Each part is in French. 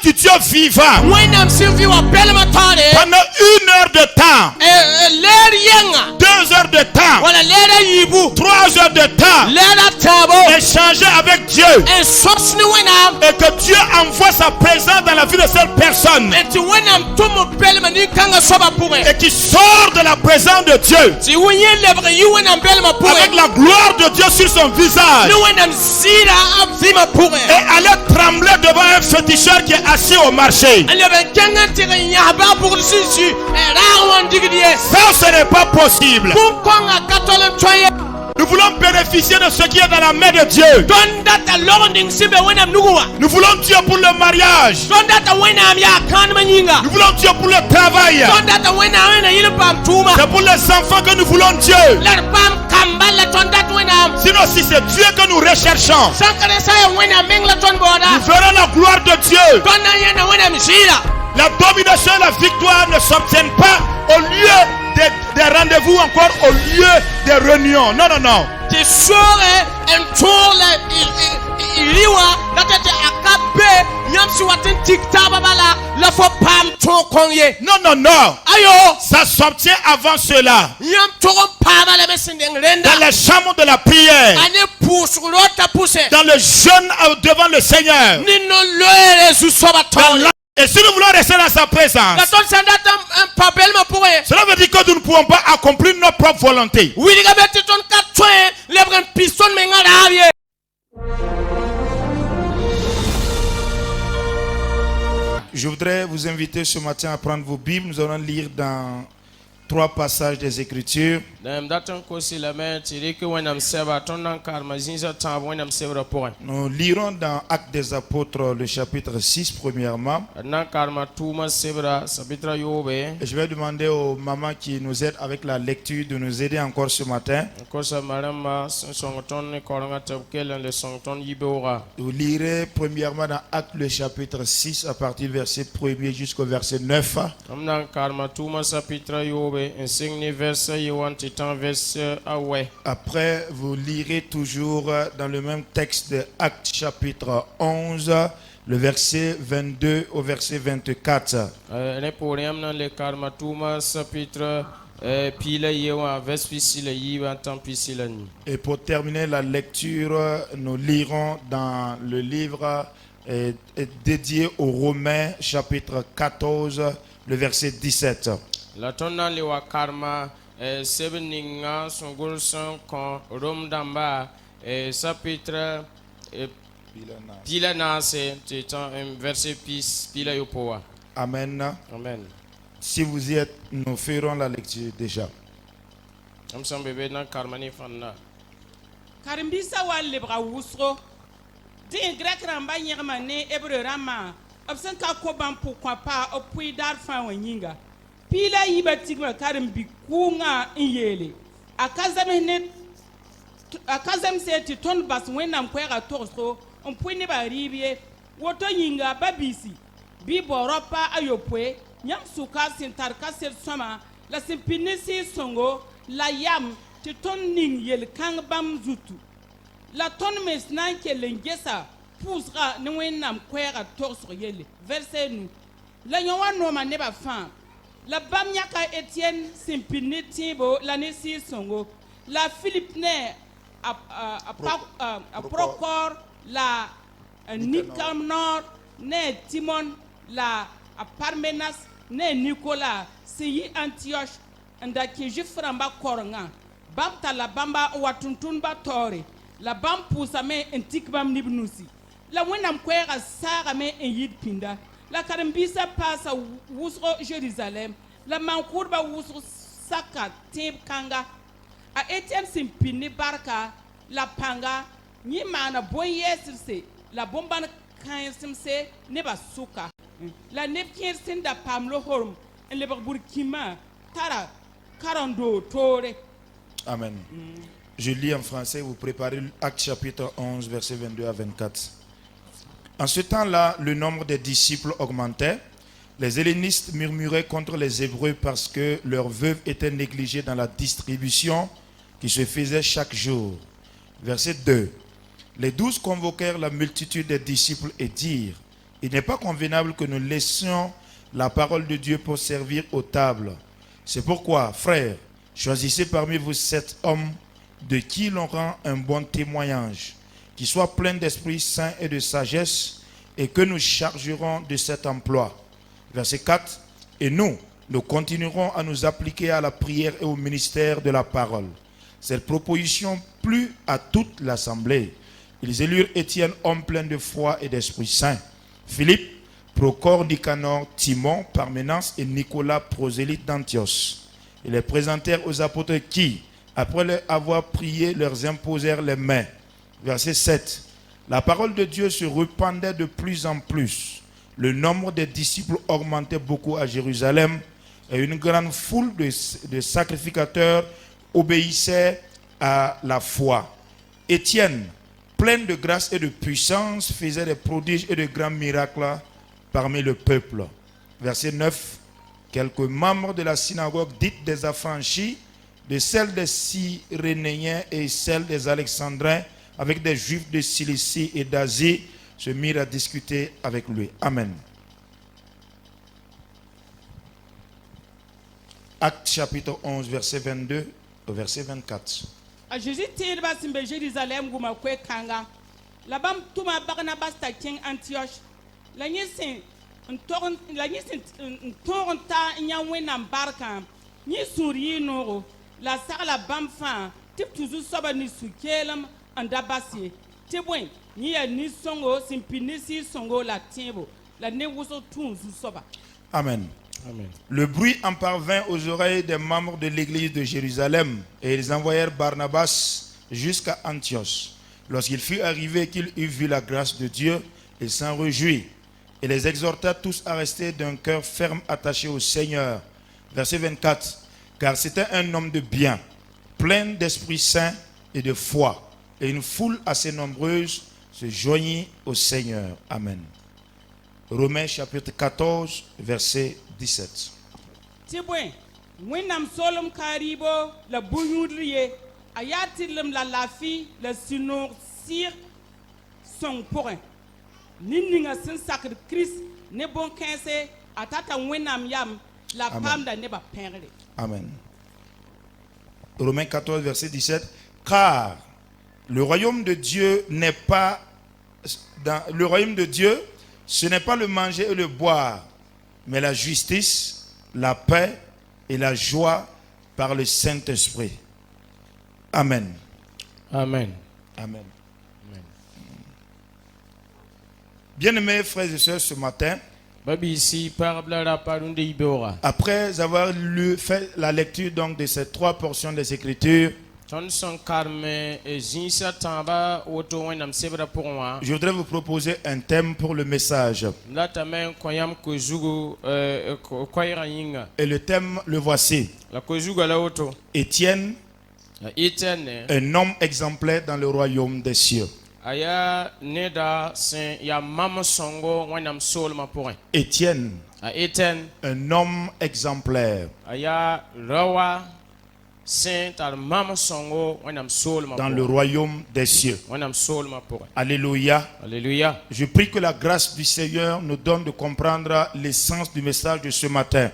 du Dieu vivant. Pendant 1 heure de temps, 2 heures de temps, 3 heures de temps, échanger avec Dieu, et que Dieu envoie sa présence dans la vie de cette personne, et qui sort de la présence de Dieu avec la gloire de Dieu sur son visage, et aller trembler devant un féticheur qui est assis au marché. Ça, ce n'est pas possible. Nous voulons bénéficier de ce qui est dans la main de Dieu. Nous voulons Dieu pour le mariage. Nous voulons Dieu pour le travail. C'est pour les enfants que nous voulons Dieu. Sinon, si c'est Dieu que nous recherchons, nous verrons la gloire de Dieu. La domination et la victoire ne s'obtiennent pas au lieu des rendez-vous, encore au lieu des réunions. Non, non, non. Non, non, non. Ça s'obtient avant cela. Dans les chambres de la prière. Dans le jeûne devant le Seigneur. Et si nous voulons rester dans sa présence, cela veut dire que nous ne pouvons pas accomplir notre propre volonté. Je voudrais vous inviter ce matin à prendre vos Bibles. Nous allons lire dans 3 passages des Écritures. Nous lirons dans Actes des Apôtres le chapitre 6 premièrement. Et je vais demander aux mamans qui nous aident avec la lecture de nous aider encore ce matin. Vous lirez premièrement dans Actes le chapitre 6 à partir du verset 1er jusqu'au verset 9. Après, vous lirez toujours dans le même texte de Actes chapitre 11, le verset 22 au verset 24. Et pour terminer la lecture, nous lirons dans le livre dédié aux Romains, chapitre 14, le verset 17. La tonna le wakarma sebeninga songol son kon rom damba chapitre pila c'est verset pila yopoa. Amen. Amen. Si vous y êtes, nous ferons la lecture déjà. Amsam bébé na karmani fanna. Karimbisa wal lebra wusro. Din grec ramba nyama ne hébreu rama. Absen ka ko ban pourquoi pas au puits dar fan wenyinga. Pila yiba tigma karim bikunga inyele akazam seti ton bas wenam kwega torso on puini ba ribie woto yinga babisi bi boropa ayopwe nyam suka sintar kaser soma la simpinisi songo la yam ti ton ning yel kang bam zutu la ton mesnan ke lengesa pusra ni wenam kwega torso yele verset nous la nyawa no maneba fan. La Bamyaka Etienne Simpini Tibo, la Nessi Songo, la Philippe Ne a Procor, la Nicanor, Ne Timon, la Parmenas, Ne Nicolas, Seyi Antioche, and da Kijiframba Koronga, Bamta la Bamba Watuntumba Tori, la Bam Pusame and Tikbam Nibnusi, la Wenam Quera Sarame and Yid Pinda. La Karambisa passe à Wusro Jérusalem, la Mankourba Wusro Saka Tib Kanga, à Etienne Simpini Barka, la Panga, ni mana boyesse, la bomba Kansimse, Neba Suka, la Nepkir Sinda Pamlo Horm, et le Burkima, Tara, Karando, Tore. Amen. Je lis en français, vous préparez Acte chapitre 11, verset 22 à 24. En ce temps-là, le nombre des disciples augmentait. Les hellénistes murmuraient contre les Hébreux parce que leurs veuves étaient négligées dans la distribution qui se faisait chaque jour. Verset 2. Les 12 convoquèrent la multitude des disciples et dirent: Il n'est pas convenable que nous laissions la parole de Dieu pour servir aux tables. C'est pourquoi, frères, choisissez parmi vous 7 hommes de qui l'on rend un bon témoignage, qui soient pleins d'Esprit Saint et de sagesse, et que nous chargerons de cet emploi. Verset 4. Et nous continuerons à nous appliquer à la prière et au ministère de la parole. Cette proposition plut à toute l'assemblée. Ils élurent Étienne, homme plein de foi et d'Esprit Saint, Philippe, Procor, Nicanor, Timon, Parménas et Nicolas, prosélyte d'Antioche. Ils les présentèrent aux apôtres qui, après avoir prié, leur imposèrent les mains. Verset 7. La parole de Dieu se répandait de plus en plus. Le nombre des disciples augmentait beaucoup à Jérusalem et une grande foule de sacrificateurs obéissait à la foi. Étienne, plein de grâce et de puissance, faisait des prodiges et de grands miracles parmi le peuple. Verset 9. Quelques membres de la synagogue dite des affranchis, de celle des Cyrénéens et celle des Alexandrins, avec des Juifs de Cilicie et d'Asie, se mirent à discuter avec lui. Amen. Acte chapitre 11, verset 22 au verset 24. A Jésus tɩɩdbã bas be Jérusalem goma koe-kãnga la bãmb tʋma Barnabas t'a kẽng Antioche la yẽ sẽn tõog n ta n yã Wẽnnaam barkã yẽ sũur yɩɩ noogo la sagla bãmb fãa tɩ b tũ zu-soabã ne sũ-keelem n da bas ye tɩ bõe yẽ yaa nin-sõngo sẽn pid ne sɩɩg-sõngo la tẽebo la ne wʋsg tũu zu-soaba. Amen. Amen. Le bruit en parvint aux oreilles des membres de l'église de Jérusalem et ils envoyèrent Barnabas jusqu'à Antioche. Lorsqu'il fut arrivé qu'il eut vu la grâce de Dieu, il s'en réjouit et les exhorta tous à rester d'un cœur ferme attaché au Seigneur. Verset 24. Car c'était un homme de bien, plein d'Esprit Saint et de foi, et une foule assez nombreuse se joignit au Seigneur. Amen. Romains chapitre 14, verset 17. Tɩ bõe Wẽnnaam soolem kaa rɩɩbo la bũ-yũudr ye a yaa tɩrlem la laafɩ la sũ-noog sɩɩg sõng pʋgẽ nin ninga sẽn sakd Kirist ne bõn-kãense a tata Wẽnnaam yam la paamda nebã pẽgre. Amen. Romains 14, verset 17. Car le royaume de Dieu n'est pas dans le royaume de Dieu, ce n'est pas le manger et le boire, mais la justice, la paix et la joie par le Saint-Esprit. Amen. Amen. Amen. Bien-aimés frères et sœurs, ce matin, après avoir fait la lecture donc de ces 3 portions des Écritures, je voudrais vous proposer un thème pour le message. Et le thème, le voici. Étienne, un homme exemplaire dans le royaume des cieux. Étienne, un homme exemplaire dans le royaume des cieux. Alléluia. Alléluia. Je prie que la grâce du Seigneur nous donne de comprendre l'essence du message de ce matin.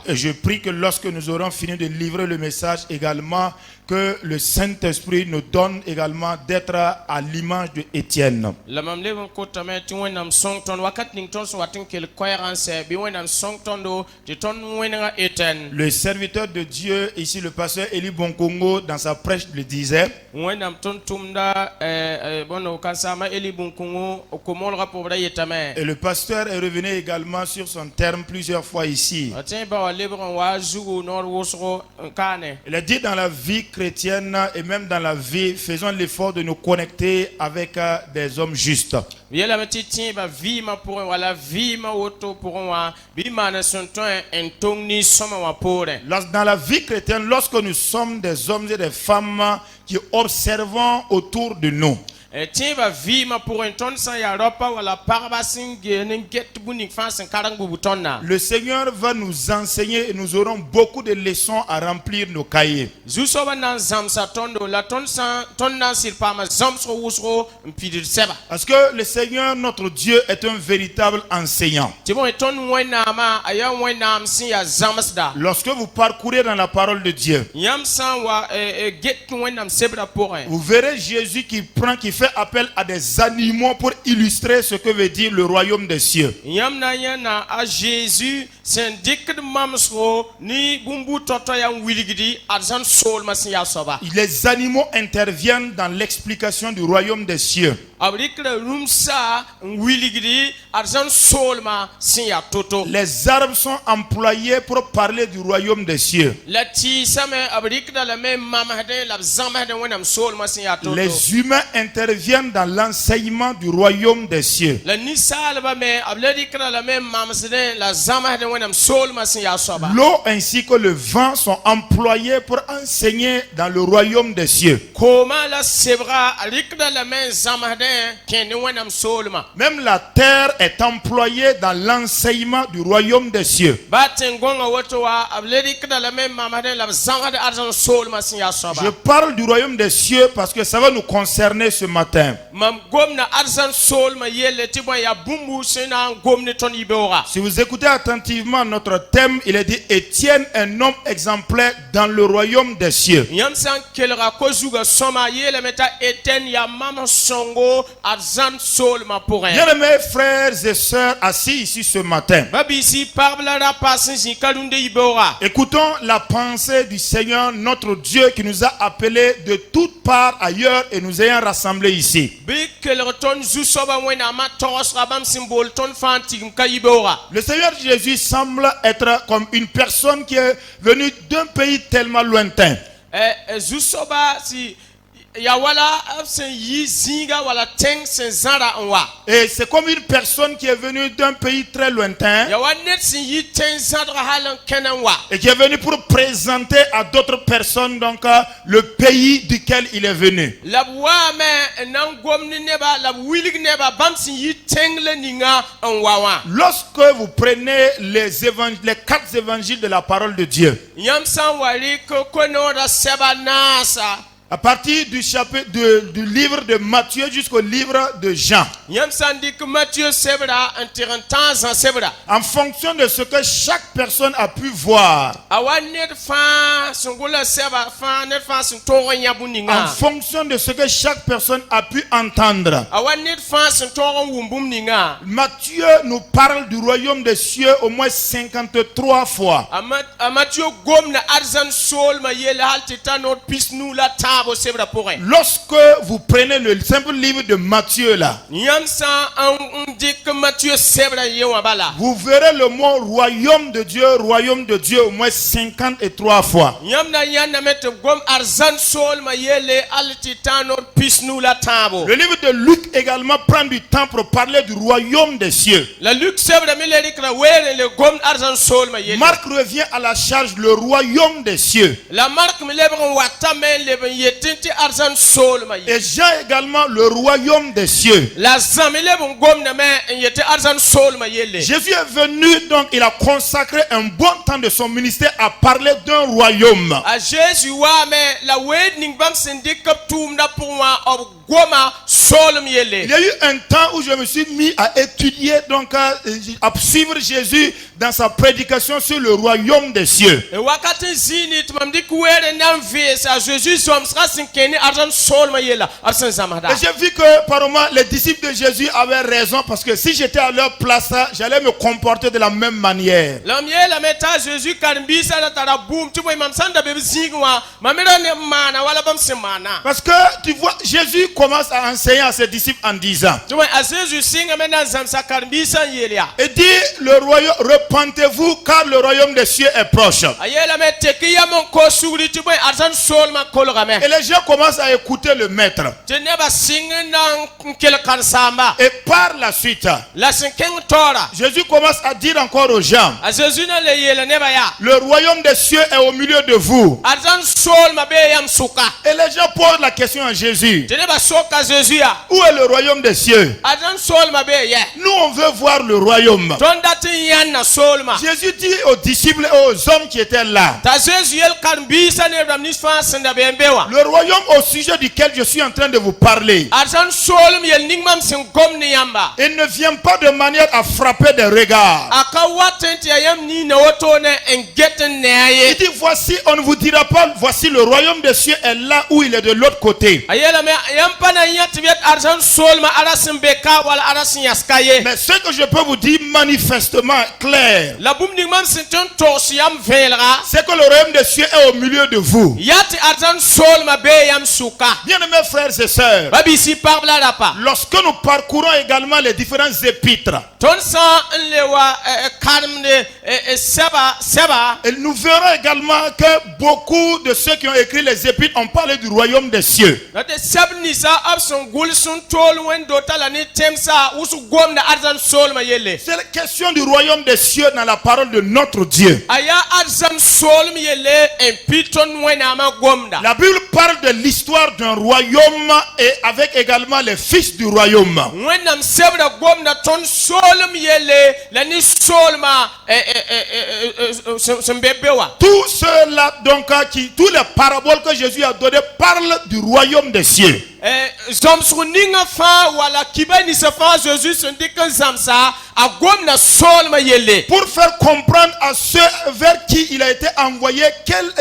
Et je prie que lorsque nous aurons fini de livrer le message également, que le Saint-Esprit nous donne également d'être à l'image de Étienne. Le serviteur de Dieu, ici le pasteur Eli Bonkongo, dans sa prêche le disait. Et le pasteur est revenu également sur son terme plusieurs fois ici. Il a dit dans la vie chrétienne et même dans la vie, faisons l'effort de nous connecter avec des hommes justes. Dans la vie chrétienne, lorsque nous sommes des hommes et des femmes qui observons autour de nous, Tiba vima pour un ton sans Europa ou la parabasing get bunik face en karangu butonna. Le Seigneur va nous enseigner et nous aurons beaucoup de leçons à remplir nos cahiers. Zusoba nan zamsa tondo la ton sans ton nan sirpama zamso wusro mpidir seba. Parce que le Seigneur, notre Dieu, est un véritable enseignant. Tibon et ton wenama aya wenam sin ya zamasda. Lorsque vous parcourez dans la parole de Dieu, Yam san wa get wenam sebra pour un. vous verrez Jésus qui fait appel à des animaux pour illustrer ce que veut dire le royaume des cieux. Yam na yana a Jésus sen dikd mamsro ni bumbu toto yam wiligidi arzan sol masin ya soba. Les animaux interviennent dans l'explication du royaume des cieux. Abrikle rumsa wiligidi arzan sol ma sin ya toto. Les arbres sont employés pour parler du royaume des cieux. La ti same abrikle la même mamade la zamade wenam sol masin ya toto. Les humains interviennent dans l'enseignement du royaume des cieux. La nisal ba me abledikle la même mamsede la zamade wenam sol masin ya soba. L'eau ainsi que le vent sont employés pour enseigner dans le royaume des cieux. Koma la sebra abrikle la même zamade ken wenam sol ma. Même la terre est employée dans l'enseignement du royaume des cieux. Je parle du royaume des cieux parce que ça va nous concerner ce matin. Si vous écoutez attentivement notre thème, il est dit Étienne, un homme exemplaire dans le royaume des cieux. Bien-aimés frères et sœurs assis ici ce matin, écoutons la pensée du Seigneur notre Dieu qui nous a appelés de toutes parts ailleurs et nous ayant rassemblés ici. Le Seigneur Jésus semble être comme une personne qui est venue d'un pays tellement lointain. Et c'est comme une personne qui est venue d'un pays très lointain et qui est venue pour présenter à d'autres personnes donc le pays duquel il est venu. Lorsque vous prenez les 4 évangiles de la parole de Dieu, à partir du chapitre du livre de Matthieu jusqu'au livre de Jean, en fonction de ce que chaque personne a pu voir, en fonction de ce que chaque personne a pu entendre, Matthieu nous parle du royaume des cieux au moins 53 fois. Lorsque vous prenez le simple livre de Matthieu là, vous verrez le mot royaume de Dieu au moins 53 fois. Le livre de Luc également prend du temps pour parler du royaume des cieux. Marc revient à la charge le royaume des cieux. Et Jean également le royaume des cieux. Jésus est venu donc il a consacré un bon temps de son ministère à parler d'un royaume. Il y a eu un temps où je me suis mis à étudier donc à suivre Jésus dans sa prédication sur le royaume des cieux. Et j'ai vu que par moment les disciples de Jésus avaient raison parce que si j'étais à leur place, j'allais me comporter de la même manière. Parce que tu vois, Jésus commence à enseigner à ses disciples en disant, et dit le royaume, repentez-vous car le royaume des cieux est proche. Et les gens commencent à écouter le maître. Et par la suite, Jésus commence à dire encore aux gens, le royaume des cieux est au milieu de vous. Et les gens posent la question à Jésus, soka Jésus a. Où est le royaume des cieux? Adan sol ma be ye. Nous, on veut voir le royaume. Ton datin yan na sol ma. Jésus dit aux disciples et aux hommes qui étaient là, Ta Jésus el kan bi sa ne dam ni fa senda be mbewa. le royaume au sujet duquel je suis en train de vous parler, Adan sol mi el ningmam sin gom ni yamba. il ne vient pas de manière à frapper des regards. Aka watenti ayam ni na woto ne engeten ne Il aye. dit, voici, on ne vous dira pas, voici le royaume des cieux est là où il est de l'autre côté. Ayela me ayam pana yatibet adan sol ma arasin beka wala arasin yaskaye. Mais ce que je peux vous dire manifestement clair, La bum ningmam sin ton tos yam velra. c'est que le royaume des cieux est au milieu de vous. Yati adan sol ma be yam suka. Bien-aimés frères et sœurs, Babi si parla la pa. lorsque nous parcourons également les différentes épîtres, Ton sa lewa karmne seba et nous verrons également que beaucoup de ceux qui ont écrit les épîtres ont parlé du royaume des cieux. nate sabni sa abson gul sun tol wen do tala ni temsa usu gomna arzan sol ma yelle. C'est la question du royaume des cieux dans la parole de notre Dieu. Aya arzan sol mi yelle en piton wen ama gomda. La Bible parle de l'histoire d'un royaume et avec également les fils du royaume. Wen nam sebra gomda ton sol mi yelle la ni sol ma sembebewa. Tous ceux-là, donc, tous les paraboles que Jésus a données parlent du royaume des cieux. Zomsu ninga fa wala kibani sa fa Jésus sendikan zamsa a gomna sol ma yelle. Pour faire comprendre à ceux vers qui il a été envoyé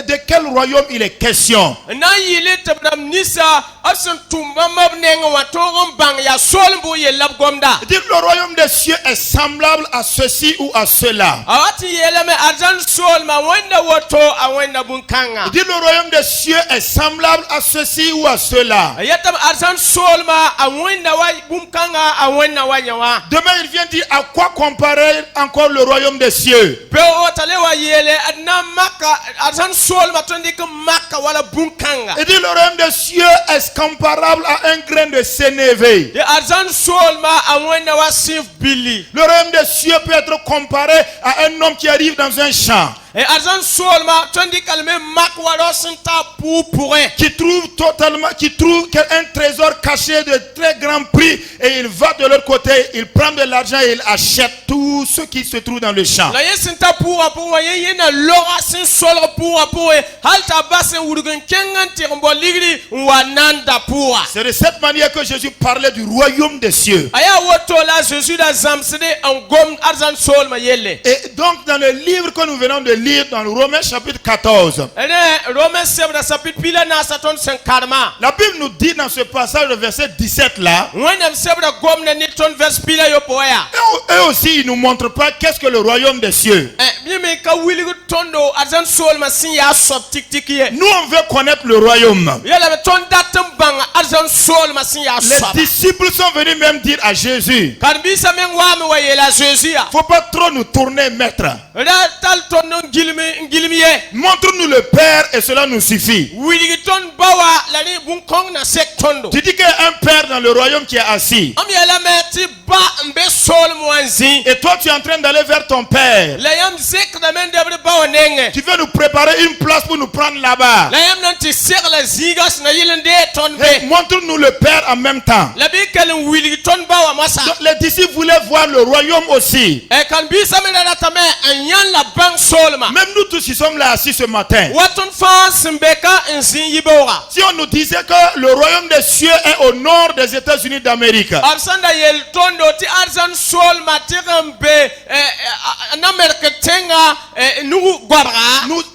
de quel royaume il est question. Na yile tabram nisa absen tumba mabnenga watoron bang ya sol bu yellab gomda. Il dit le royaume des cieux est semblable à ceci ou à cela. Awati yele me arjan sol ma wenda woto a wenda bunkanga. Il dit le royaume des cieux est semblable à ceci ou à cela. Yatam arjan sol ma a wenda wa bunkanga a wenda wanyawa. Demain il vient dire à quoi comparer encore le royaume des cieux. Pe otale wa yele adna maka arjan sol ma tondika maka wala bunkanga. Il dit le royaume des cieux est comparable à un grain de sénévé. De arjan sol ma a wenda wa sif billy. Le royaume des cieux peut être comparé à un homme qui arrive dans un champ, Et arjan sol ma tondika le mak wala senta pourrait. qui trouve un trésor caché de très grand prix, et il va de l'autre côté, il prend de l'argent et il achète tout ce qui se trouve dans le champ. La yesenta pour yena lora sin solo pour halta basen wurgun kengan tirmbo ligri wananda pour. C'est de cette manière que Jésus parlait du royaume des cieux. Aya woto la Jésus da zamsede en gom arzan sol ma yelle. Et donc dans le livre que nous venons de lire dans le Romains chapitre 14, Ene Romains sebra sapit pila na saton sen karma. la Bible nous dit dans ce passage, le verset 17 là, Wenam sebra gom na niton vers pila yo poya. eux aussi ils nous montrent pas qu'est-ce que le royaume des cieux. Mimi ka wili tondo arzan sol ma sin ya sop tik tik ye. Nous on veut connaître le royaume. Yela me ton datum bang arzan sol ma sin ya Les sop. disciples sont venus même dire à Jésus, Kan bisa men wa me wa yela Jésus ya. faut pas trop nous tourner maître. Ra tal ton non ngilmi ye. Montre-nous le Père et cela nous suffit. Wili ton bawa la ni bun kong na sek tondo. Tu dis qu'il y a un Père dans le royaume qui est assis. Am yela me ti ba mbe sol mwanzi. Et toi tu es en train d'aller vers ton Père. La yam sek na men debre bawa nenge. Tu veux nous préparer une place pour nous prendre là-bas. La yam nan ti sek la zigas na yilende ton Et be. montre-nous le Père en même temps. La bi kelen wili ton bawa masa. Donc, les disciples voulaient voir le royaume aussi. E kan bisa me na tame anyan la bang solma. Même nous tous qui sommes là assis ce matin. Waton fa simbeka nsin yibora. Si on nous disait que le royaume des cieux est au nord des États-Unis d'Amérique, Absanda yel tondo ti arzan solma ti gambe na merketenga nugu gwara.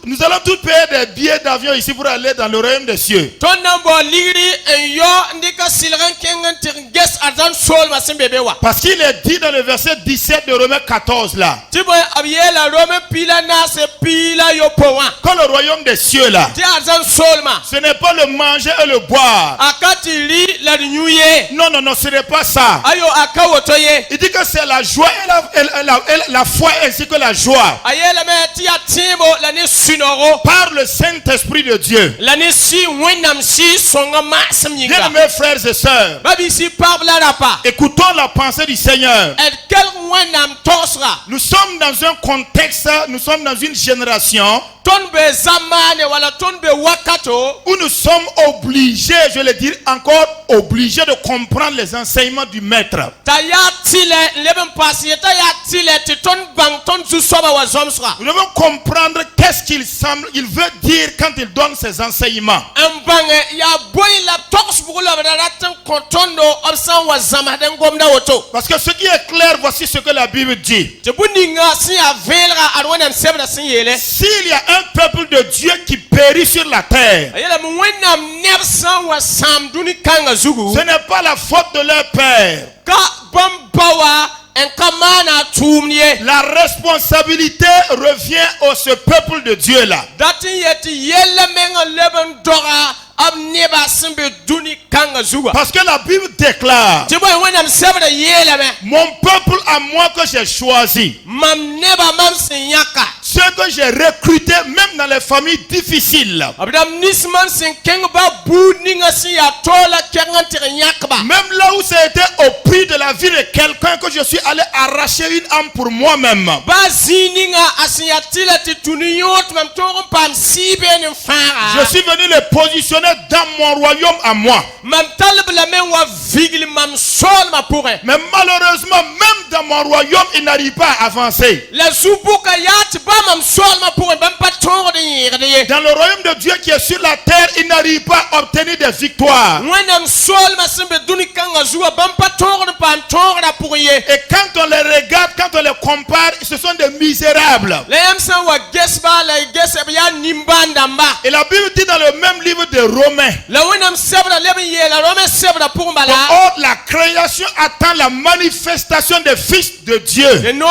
nous allons tous payer des billets d'avion ici pour aller dans le royaume des cieux. Ton nambo ligri yo ndika silran kengan tirges arzan solma simbebewa. Parce qu'il est dit dans le verset 17 de Romains 14 là, Tibo abiela rome pila na se pila yo powa. que le royaume des cieux là, Ti arzan solma. ce n'est pas le manger et le boire. Akati li la nyuye. Non, non, non, ce n'est pas ça. Ayo akawotoye. Il dit que c'est la joie et la foi ainsi que la joie Ayela me ti atimbo la ni sunoro. par le Saint-Esprit de Dieu. La ni si wenam si songa masam yinga. Bien mes frères et sœurs, Babi si pabla rapa. écoutons la pensée du Seigneur. Et kel wenam tosra. Nous sommes dans un contexte, nous sommes dans une génération Ton be zamane wala ton be wakato. où nous sommes obligés, je le dire encore, obligés de comprendre les enseignements du maître. Ta ya tile leben pasi ta ya tile ti ton bang ton zu soba wa zomsra. Nous devons comprendre qu'est-ce qu'il semble, il veut dire quand il donne ses enseignements. Ambange ya boy la toks bugulo da ratan kontondo obsan wa zamaden gomda woto. Parce que ce qui est clair, voici ce que la Bible dit. Te buninga si avelra arwana msebra sin yele. S'il y a un peuple de Dieu qui périt sur la terre, Ayela mwenam nebsan wa sam duni kanga zugu. ce n'est pas la faute de leur père. Ka bambawa en kamana tumnie. La responsabilité revient au ce peuple de Dieu-là. Dati yeti yele menga leben dora am neba simbe duni kanga zuga. Parce que la Bible déclare, Tiboy wenam sebra yele me. mon peuple à moi que j'ai choisi, Mam neba mam sinyaka. ceux que j'ai recrutés même dans les familles difficiles, Abdam nisman sin kengba bu ninga si ya tola kengantir nyakba. même là où c'était au prix de la vie de quelqu'un que je suis allé arracher une âme pour moi-même. Ba zininga asiya tila ti tuniyot mam torum pam sibe ni fara. Je suis venu les positionner dans mon royaume à moi. Mam talib la men wa vigli mam sol ma pourrait. Mais malheureusement, même dans mon royaume, il n'arrive pas à avancer. La zubuka yati ba mam sol ma pourrait bam pas toro de yirde. Dans le royaume de Dieu qui est sur la terre, il n'arrive pas à obtenir des victoires. Wenam sol ma simbe duni kanga zuwa bam pas toro de pam toro da pourrier. Et quand on les regarde, quand on les compare, ce sont des misérables. Le yamsa wa gesba la gesba ya nimbanda mba. Et la Bible dit dans le même livre de Romains, La wenam sebra leben ye la rome sebra pour mbala. or la création attend la manifestation des fils de Dieu. E non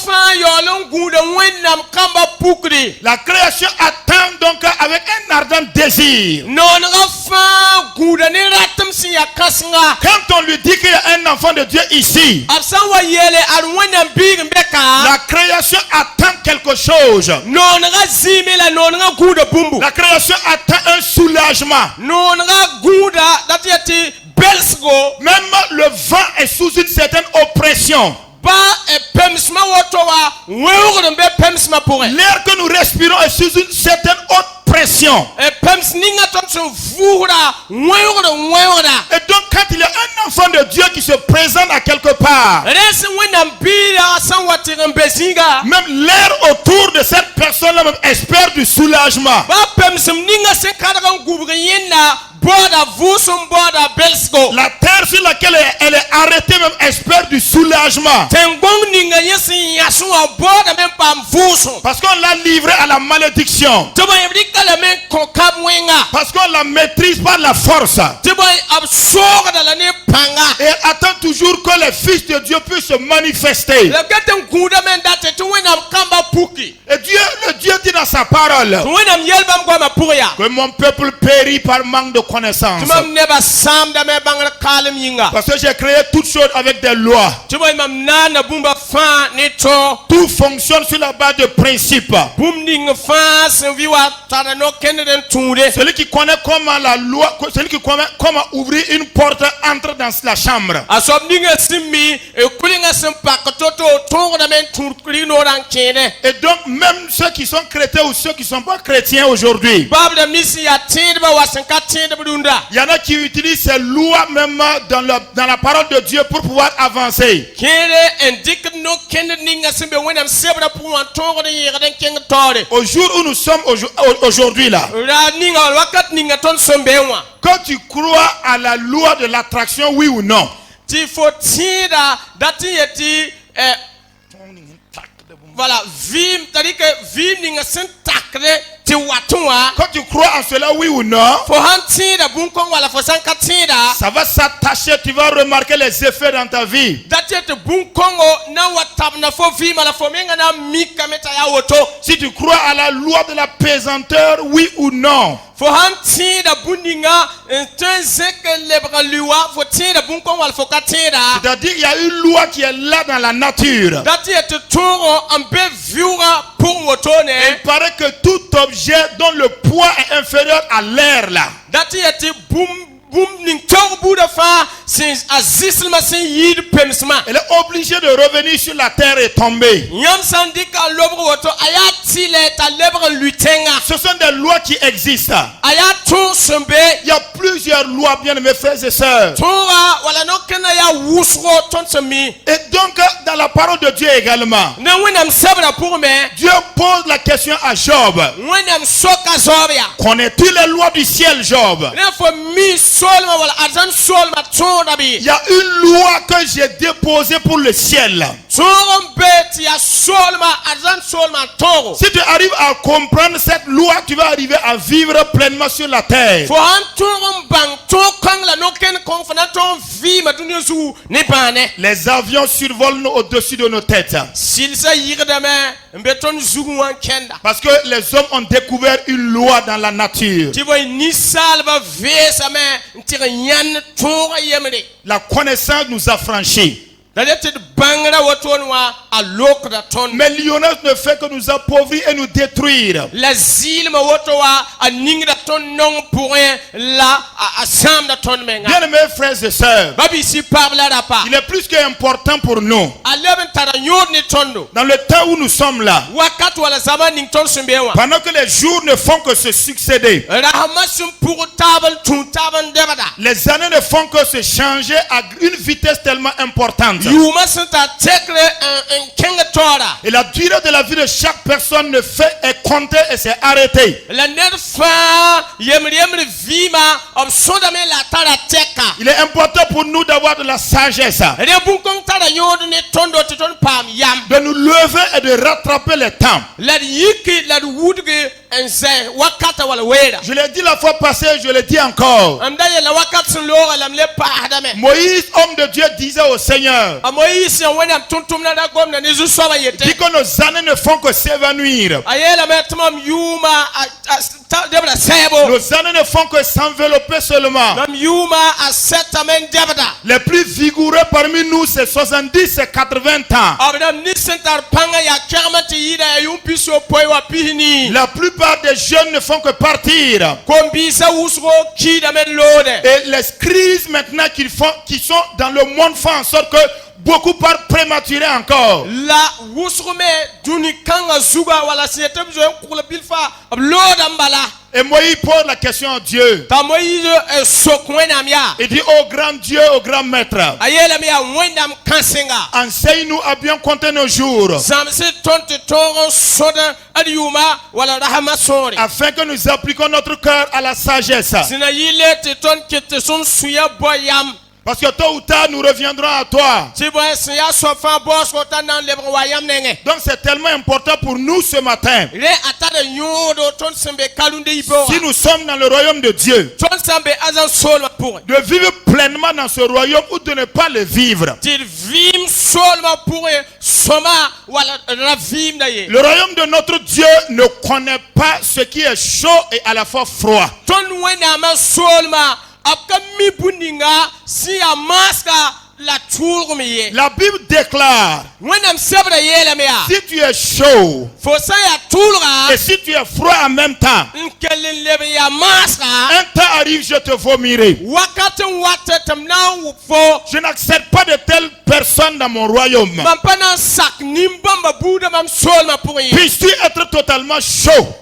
fa yo lon gude wenam kamba pukri. La création attend donc avec un ardent désir. Non fa gude ni ratum si ya kasnga. Quand on lui dit qu'il y a un enfant de Dieu ici, Absan wa yele ar wenam big mbeka. la création attend quelque chose. Non zime la non gude bumbu. La création attend un soulagement. Non guda datiati belsgo. Même le vent est sous une certaine oppression. Ba e pemsma wotowa wewro be pemsma pour. L'air que nous respirons est sous une certaine haute pression. E pems ninga tomso vura wewro. Et donc quand il y a un enfant de Dieu qui se présente à quelque part, Resi wenam bila san watiren bezinga. même l'air autour de cette personne-là même espère du soulagement. Ba pemsum ninga se kadagan gubri yenda boda vusum boda belsgo. La terre sur laquelle elle est arrêtée même espère du soulagement. Tengong ninga yesi yasua boda même pam vusum. Parce qu'on l'a livré à la malédiction. Tiboy evrika la men kokam wenga. Parce qu'on la maîtrise par la force. Tiboy absorga da la ne panga. Et elle attend toujours que les fils de Dieu puissent se manifester. Le gaten guda men date tu wenam kamba puki. Et Dieu, le Dieu dit dans sa parole Wenam yelbam kwa mapuya. que mon peuple périt par manque de connaissance. Tumam neba sam da me bangal kalem yinga. Parce que j'ai créé toutes choses avec des lois. Tiboy mam nana bumba fa neto. Tout fonctionne sur la base de principes. Bum ding fa se viwa tada no keneden tunde. Celui qui connaît comment la loi, celui qui connaît comment ouvrir une porte entre dans la chambre. Asob ninga simmi e kulinga sempa kototo tongo da men turkuli no ran kene. Et donc même ceux qui sont chrétiens ou ceux qui ne sont pas chrétiens aujourd'hui, Bab da misi ya tindba wasanka tindba bunda. il y en a qui utilisent ces lois même dans la parole de Dieu pour pouvoir avancer. Kene endik no kene ninga simbe wenam sebra pour un tongo de yeren keng tore. Au jour où nous sommes aujourd'hui là, Ra ninga wakat ninga ton sombewa. quand tu crois à la loi de l'attraction, oui ou non, Ti fotida dati yeti voilà vim tadi que vim ninga sen takre ti watwa. quand tu crois en cela, oui ou non, Fo hantida bunkong wala fo sankatida. ça va s'attacher, tu vas remarquer les effets dans ta vie. Dati yeti bunkongo na watab na fo vim ala fo menga na mika meta ya woto. Si tu crois à la loi de la pesanteur, oui ou non, Fo hantida buninga tenzeke lebra liwa fo tida bunkong wala fo katida. c'est-à-dire il y a une loi qui est là dans la nature. Dati yeti toro ambe viura pour wotone. Il paraît que tout objet dont le poids est inférieur à l'air là, Dati yeti bum Elle est obligée de revenir sur la terre et tomber. Ce sont des lois qui existent. Il y a plusieurs lois, bien mes frères et sœurs. Et donc, dans la parole de Dieu également, Dieu pose la question à Job. Connais-tu les lois du ciel, Job? Il y a une loi que j'ai déposée pour le ciel. Si tu arrives à comprendre cette loi, tu vas arriver à vivre pleinement sur la terre. Les avions survolent au-dessus de nos têtes. Parce que les hommes ont découvert une loi dans la nature. La connaissance nous a franchis. Mais l'ignorance ne fait que nous appauvrir et nous détruire. Bien aimés frères et sœurs, il est plus qu'important pour nous, dans le temps où nous sommes là, pendant que les jours ne font que se succéder, les années ne font que se changer à une vitesse tellement importante. Et la durée de la vie de chaque personne ne fait est comptée et c'est arrêté. Il est important pour nous d'avoir de la sagesse, de nous lever et de rattraper les temps. Je l'ai dit la fois passée, je le dis encore. Moïse, homme de Dieu, disait au Seigneur, dit que nos années ne font que s'évanouir. Nos années ne font que s'envelopper seulement. Les plus vigoureux parmi nous, c'est 70 et 80 ans. La plupart des jeunes ne font que partir. Et les crises maintenant qui sont dans le monde font en sorte que beaucoup partent prématurés encore. Et Moïse pose la question à Dieu. Il dit, ô grand Dieu, ô grand maître, enseigne-nous à bien compter nos jours, afin que nous appliquions notre cœur à la sagesse. Parce que tôt ou tard, nous reviendrons à toi. Donc c'est tellement important pour nous ce matin. Si nous sommes dans le royaume de Dieu, de vivre pleinement dans ce royaume ou de ne pas le vivre. Le royaume de notre Dieu ne connaît pas ce qui est chaud et à la fois froid. La Bible déclare, si tu es chaud et si tu es froid en même temps, un temps arrive, je te vomirai. Je n'accepte pas de telles personnes dans mon royaume. Puisses-tu être totalement chaud?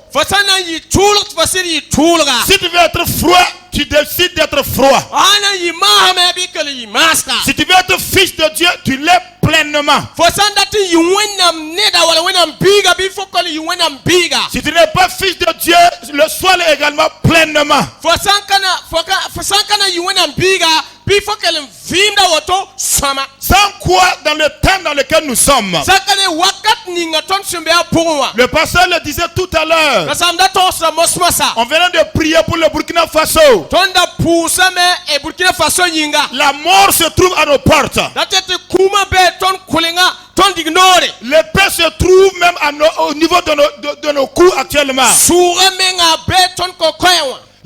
Si tu veux être froid, tu décides d'être froid. Si tu veux être fils de Dieu, tu l'es pleinement. Si tu n'es pas fils de Dieu, le sois également pleinement. Sans quoi, dans le temps dans lequel nous sommes, le pasteur le disait tout à l'heure, on venait de prier pour le Burkina Faso. La mort se trouve à nos portes. L'épée se trouve même au niveau de nos coups actuellement.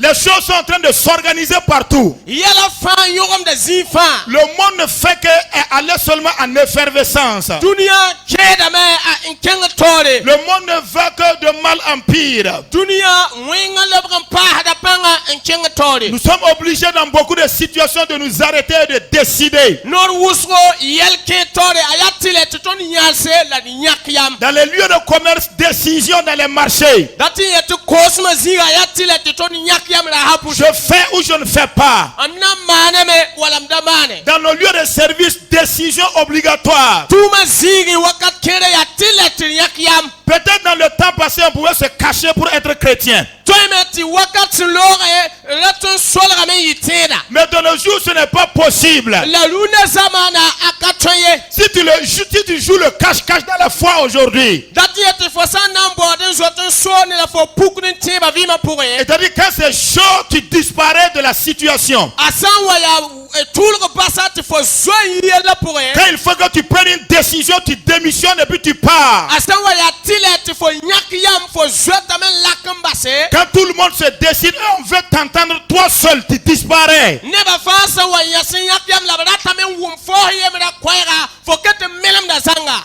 Les choses sont en train de s'organiser partout. Yala fa yogam da zifa. Le monde ne fait qu'aller seulement en effervescence. Dunia keda me a inkenga tore. Le monde ne va que de mal en pire. Dunia wenga lebram pa hada panga inkenga tore. Nous sommes obligés dans beaucoup de situations de nous arrêter et de décider. Nor wusro yelke tore ayatile tutoni nyalse la nyakyam. Dans les lieux de commerce, décision dans les marchés. Dati yetu kosma ziga ayatile tutoni nyakyam la hapu. Je fais ou je ne fais pas. Amna mane me wala mdamane. Dans nos lieux de service, décision obligatoire. Tuma zigi wakat kere yatile tinyakyam. Peut-être dans le temps passé, on pouvait se cacher pour être chrétien. Mais de nos jours, ce n'est pas possible. Si tu joues le cache-cache dans la foi aujourd'hui, c'est-à-dire quand c'est chaud, tu disparais de la situation. Quand il faut que tu prennes une décision, tu démissionnes et puis tu pars. Quand tout le monde se décide et on veut t'entendre, toi seul, tu disparais.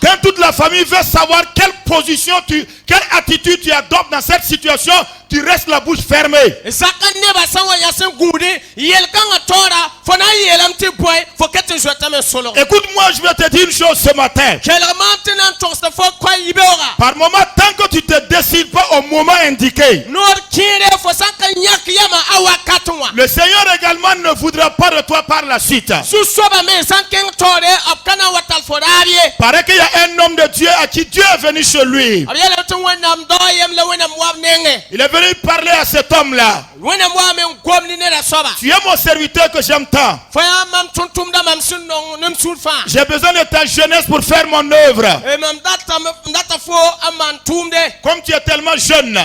Quand toute la famille veut savoir quelle position quelle attitude tu adoptes dans cette situation, tu restes la bouche fermée. Écoute-moi, je vais te dire une chose ce matin. Par moment, tant que tu ne te décides pas au moment indiqué, le Seigneur également ne voudra pas de toi par la suite. Paraît qu'il y a un homme de Dieu à qui Dieu est venu chez lui. Il est venu parler à cet homme-là. Tu es mon serviteur que j'aime tant. J'ai besoin de ta jeunesse pour faire mon œuvre. Comme tu es tellement jeune,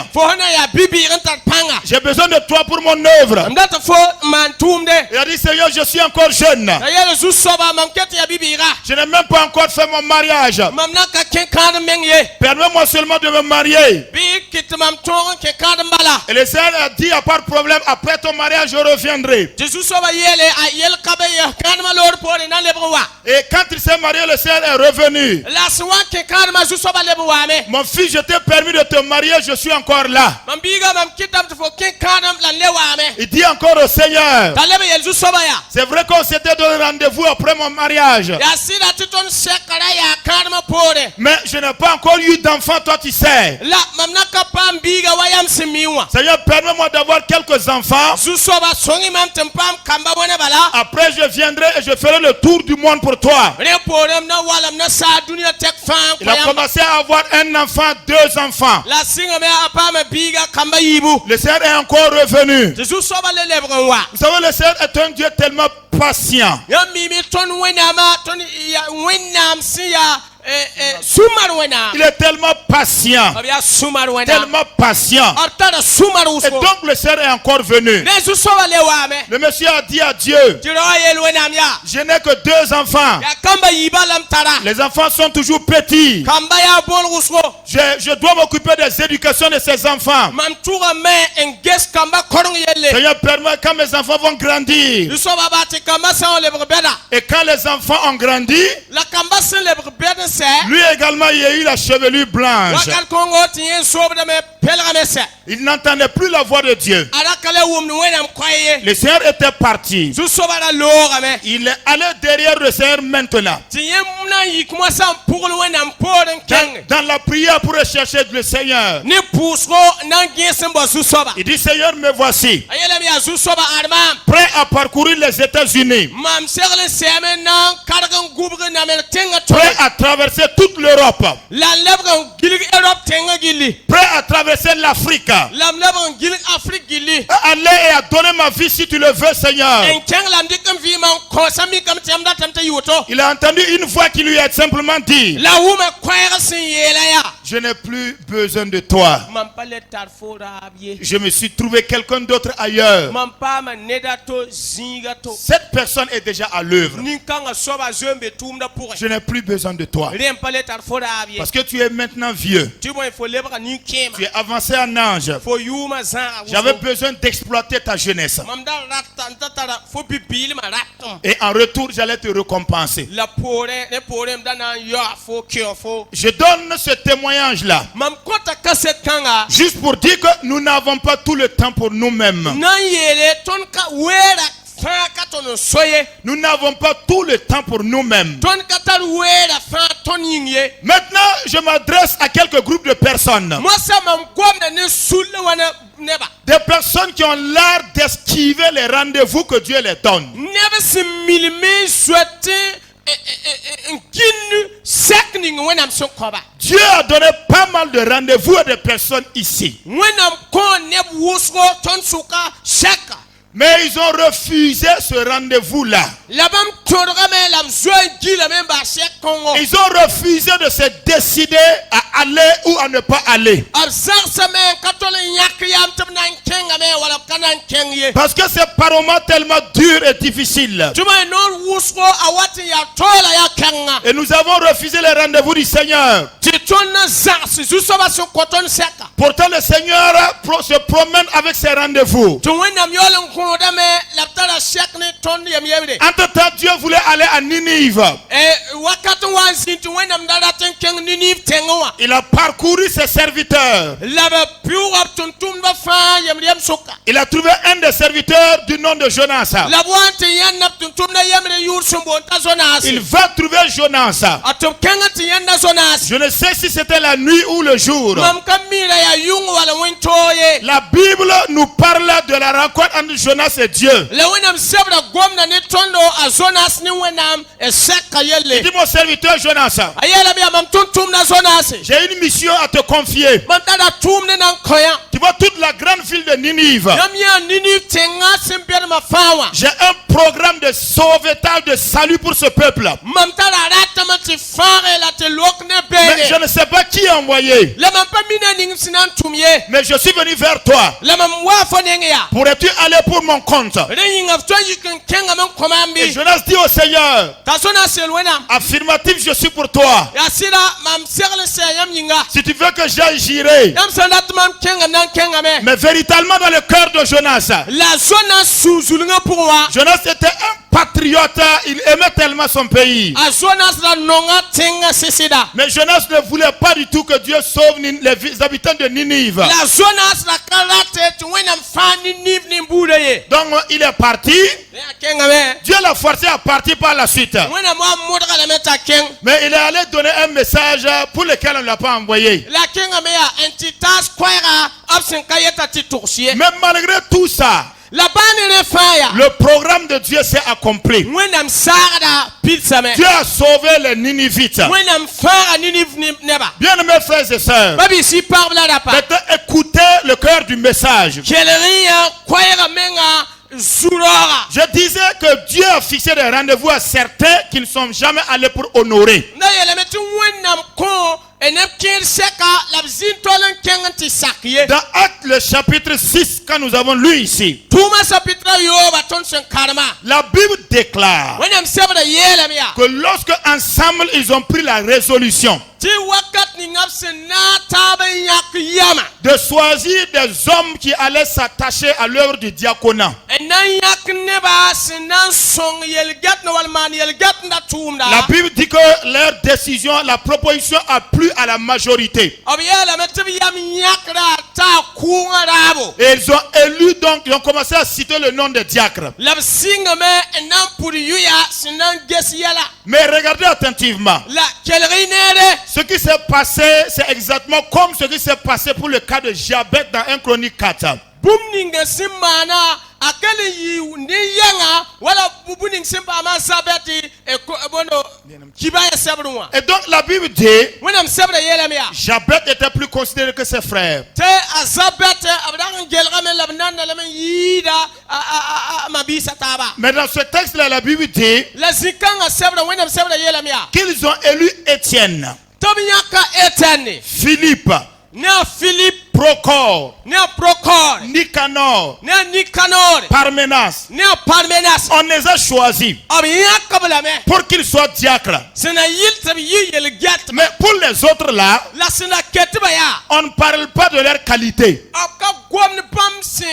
j'ai besoin de toi pour mon œuvre. Il a dit, Seigneur, je suis encore jeune. Je n'ai même pas encore fait mon mariage. Permets-moi seulement de me marier. Et le Seigneur a dit, à part problème, après ton mariage, je reviendrai. Et quand il s'est marié, le Seigneur est revenu. Mon fils, je t'ai permis de te marier, je suis encore là. Il dit encore au Seigneur, c'est vrai qu'on s'était donné rendez-vous après mon mariage. Mais je n'ai pas encore eu d'enfant, toi tu sais. Seigneur, permets-moi d'avoir quelques enfants. Après je viendrai et je ferai le tour du monde pour toi. Il a commencé à avoir un enfant, 2 enfants. Le Seigneur est encore revenu. Vous savez, le Seigneur est un Dieu tellement patient. Il est tellement patient. Tellement patient. Et donc le Seigneur est encore venu. Le monsieur a dit à Dieu, je n'ai que 2 enfants. Les enfants sont toujours petits. Je dois m'occuper des éducations de ces enfants. Seigneur, permets quand mes enfants vont grandir. Et quand les enfants ont grandi, lui également, il a eu la chevelure blanche. Il n'entendait plus la voix de Dieu. Le Seigneur était parti. Il est allé derrière le Seigneur maintenant. Dans la prière pour rechercher le Seigneur. Il dit, Seigneur, me voici. Prêt à parcourir les États-Unis. Prêt à traverser toute l'Europe. Prêt à traverser l'Afrique. Aller et à donner ma vie si tu le veux, Seigneur. Il a entendu une voix qui lui a simplement dit, Je n'ai plus besoin de toi. mam pa le tar fo raab ye Je me suis trouvé quelqu'un d'autre ailleurs. mam pa ma neda to zĩiga to Cette personne est déjà à l'œuvre. nin-kãngã soaba zoe n be tʋʋmda pʋgẽ Je n'ai plus besoin de toi. rẽ n pa le tar fo raab ye Parce que tu es maintenant vieux. tɩ bõe fo lebga nin-kẽema Tu es avancé en âge. fo yʋʋmã zãaga J'avais besoin d'exploiter ta jeunesse. mam da rata n ta tara fo bibiilmã ratẽ Et en retour, j'allais te récompenser. la poorẽ ne poorẽ m da na n yaoa fo kẽo fo Je donne ce témoignage-là. mam kõta kaset kãnga Juste pour dire que nous n'avons pas tout le temps pour nous-mêmes. na n yeele tõnd ka weera fãa ka tõnd n so ye Nous n'avons pas tout le temps pour nous-mêmes. tõnd ka tar weera fãa tõnd yĩng ye Maintenant, je m'adresse à quelques groupes de personnes. moasã mam gomda ne sull wãna neba Des personnes qui ont l'art d'esquiver les rendez-vous que Dieu les donne. neb sẽn milme zoet n gĩnd sɛk ning wẽnnaam sẽn kõba Dieu a donné pas mal de rendez-vous à des personnes ici. wẽnnaam kõ neb wʋsgo tõnd sʋka sɛka Mais ils ont refusé ce rendez-vous-là. la bãmb tõdgame la b zoe n gilame n baa sɛk kõngo Ils ont refusé de se décider à aller ou à ne pas aller. b zagsame n ka tol n yãk yam tɩ b na n kẽngame wala b ka na n kẽng ye Parce que c'est par moments tellement dur et difficile. tɩ bõe noor wʋsgo a wat n yaa toola yaa kãnga Et nous avons refusé les rendez-vous du Seigneur. tɩ tõnd na zags zu-soabã sẽn kõ tõnd sɛka Pourtant, le Seigneur se promène avec ses rendez-vous. tɩ wẽnnaam yaool n kõodame la b tara sɛk ne tõnd yem-yembre Entre-temps, Dieu voulait aller à Ninive. wakat n wa n zĩn tɩ wẽnnaam da rat n kẽng Niniv tẽngẽ wã Il a parcouru ses serviteurs. la b pɩʋga b tʋm-tʋmdbã fãa yem-yem sʋka Il a trouvé un des serviteurs du nom de Jonas. la b wa n tɩ yãnda b tʋm-tʋmda yembre yʋʋr sẽn boond t'a Zonaase Il va trouver Jonas. a tɩ b kẽng tɩ yãnda Zonaase Je ne sais si c'était la nuit ou le jour. mam ka miira yaa yʋng wala wẽn-toog ye La Bible nous parle de la rencontre entre Jonas et Dieu. la wẽnnaam sebra gomda ne tõndo a Zonaas ne wẽnnaam sɛka yelle Dis mon serviteur Jonas, a yeelame yaa mam tʋm-tʋmda Zonaase j'ai une mission à te confier. mam tara tʋʋm ne na n kõ-yã Tu vois toute la grande ville de Ninive. yãmb yaa Niniv tẽngã sẽn bɛdmã fãa wã J'ai un programme de sauvetage, de salut pour ce peuple. mam tara ratame tɩ fãage la tɩ lok ne Mais je beene ne sais pas qui a envoyé. la mam pa mina ning sẽn na n tʋm ye Mais je suis venu vers toi. la mam waa fo neng yaa Pourrais-tu aller pour mon compte? rẽ yĩnga f tõe n yik n kẽngame n kõ maam Et bɩ Jonas dit au Seigneur, t'a Zonaas yel wẽnnaam affirmatif, je suis pour toi. yaa sɩda mam segl n sɛ yãmb yĩnga Si tu veux que j'aille, j'irai. yãmb sẽn dat mam kẽngam na n kẽngame Mais véritablement dans le cœur de Jonas, la Zonaas sũ-zulngã pʋgẽ wã Jonas était un patriote, il aimait tellement son pays. a Zonaas ra nonga tẽngã sɩsɩda Mais Jonas ne voulait pas du tout que Dieu sauve les habitants de Ninive. la Zonaas ra ka rate tɩ wẽnnaam fãa Niniv ne buudã ye Donc il est parti. rẽ a kẽngame Dieu l'a forcé à partir par la suite. wẽnnaam wa modga lame t'a kẽng Mais il est allé donner un message pour lequel on ne l'a pas envoyé. la kẽngame yaa n tɩ taas koɛɛga b sẽn ka yeta tɩ tʋgs ye Mais malgré tout ça, la baa ne rẽ fãa yaa le programme de Dieu s'est accompli. wẽnnaam saagda pidsame Dieu a sauvé les Ninivites. wẽnnaam fãaga Niniv neba Bien-aimés frères et sœurs, ba bɩ sɩ pagb la rapa maintenant écoutez le cœur du message. kelgẽ yã koɛɛga menga zu-raooga Je disais que Dieu a fixé des rendez-vous à certains qui ne sont jamais allés pour honorer. na yeelame tɩ wẽnnaam kõ neb kẽer sɛka la b zĩn tol n kẽng n tɩ sak ye Dans Actes le chapitre 6, quand nous avons lu ici, tʋʋma sapitra yooba tõnd sẽn karema la Bible déclare wẽnnaam sebda yeelame yaa que lorsque ensemble ils ont pris la résolution tɩ wakat ninga b sẽn na taab n yãk yama de choisir des hommes qui allaient s'attacher à l'œuvre du diaconat, n na n yãk neba sẽn na n sõng yel-gat na wall maan yel-gat n da tʋʋmda la Bible dit que leur décision, la proposition a plu à la majorité. b yeelame tɩ b yam yãkra t'a kʋʋngã raabo Et ils ont élu donc, ils ont commencé à citer le nom des diacres. la b sɩngame n na n pʋd yuya sẽn na n ges yɛla Mais regardez attentivement. la kelg-y neere Ce qui s'est passé, c'est exactement comme ce qui s'est passé pour le cas de Jabez dans 1 Chronique 4. bũmb ninga sẽn maana a kell n yɩ ne-yãngã wala bu ning sẽn paama zabɛ tɩ bõndo kiba ya sɛbr wã Et donc la Bible dit, wẽnnaam sɛbda yeelame yaa Jabez était plus considéré que ses frères. tɩ a zabɛt b dag n gelgame la b nanda lame n yɩɩda ma-biisã taaba Mais dans ce texte-là, la Bible dit la zĩ-kãngã sɛbda wẽnnaam sɛbda yeelame yaa qu'ils ont élu Étienne. Tobinyaka Etienne. Philippe, Ne Philippe. Procor, Ne Procor. Nicanor, Ne Nicanor. Parmenas. Ne Parmenas. On les a choisis Abiyaka blame. pour qu'ils soient diacres. Sena yiltab yiyel gat. Mais pour les autres là, La sena ketbaya. on ne parle pas de leur qualité. Aka gwamne pam se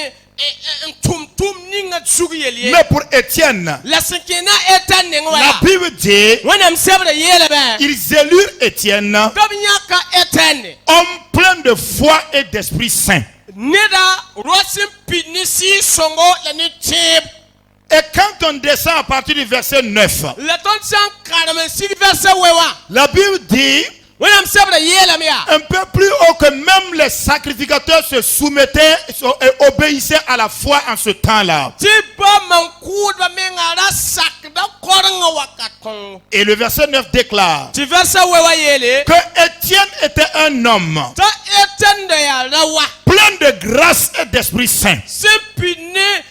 tum ninga tsugiyeli. Mais pour Étienne, La sekena Etienne la ngwaya. Bible dit, When I'm seven yele ba. ils élurent Étienne, Tobinyaka Etienne. homme plein de foi et d'Esprit Saint. Neda rosim pinisi songo la ni tib. Et quand on descend à partir du verset 9, La ton san karame sig verse wewa. la Bible dit, When I'm seven yele mea. un peu plus haut que même les sacrificateurs se soumettaient et obéissaient à la foi en ce temps-là. Tiba mankud ba mengara sak da koranga wakaton. Et le verset 9 déclare Ti verse wewa yele. que Étienne était un homme Ta Etienne de ya rawa. plein de grâce et d'Esprit Saint. Simpine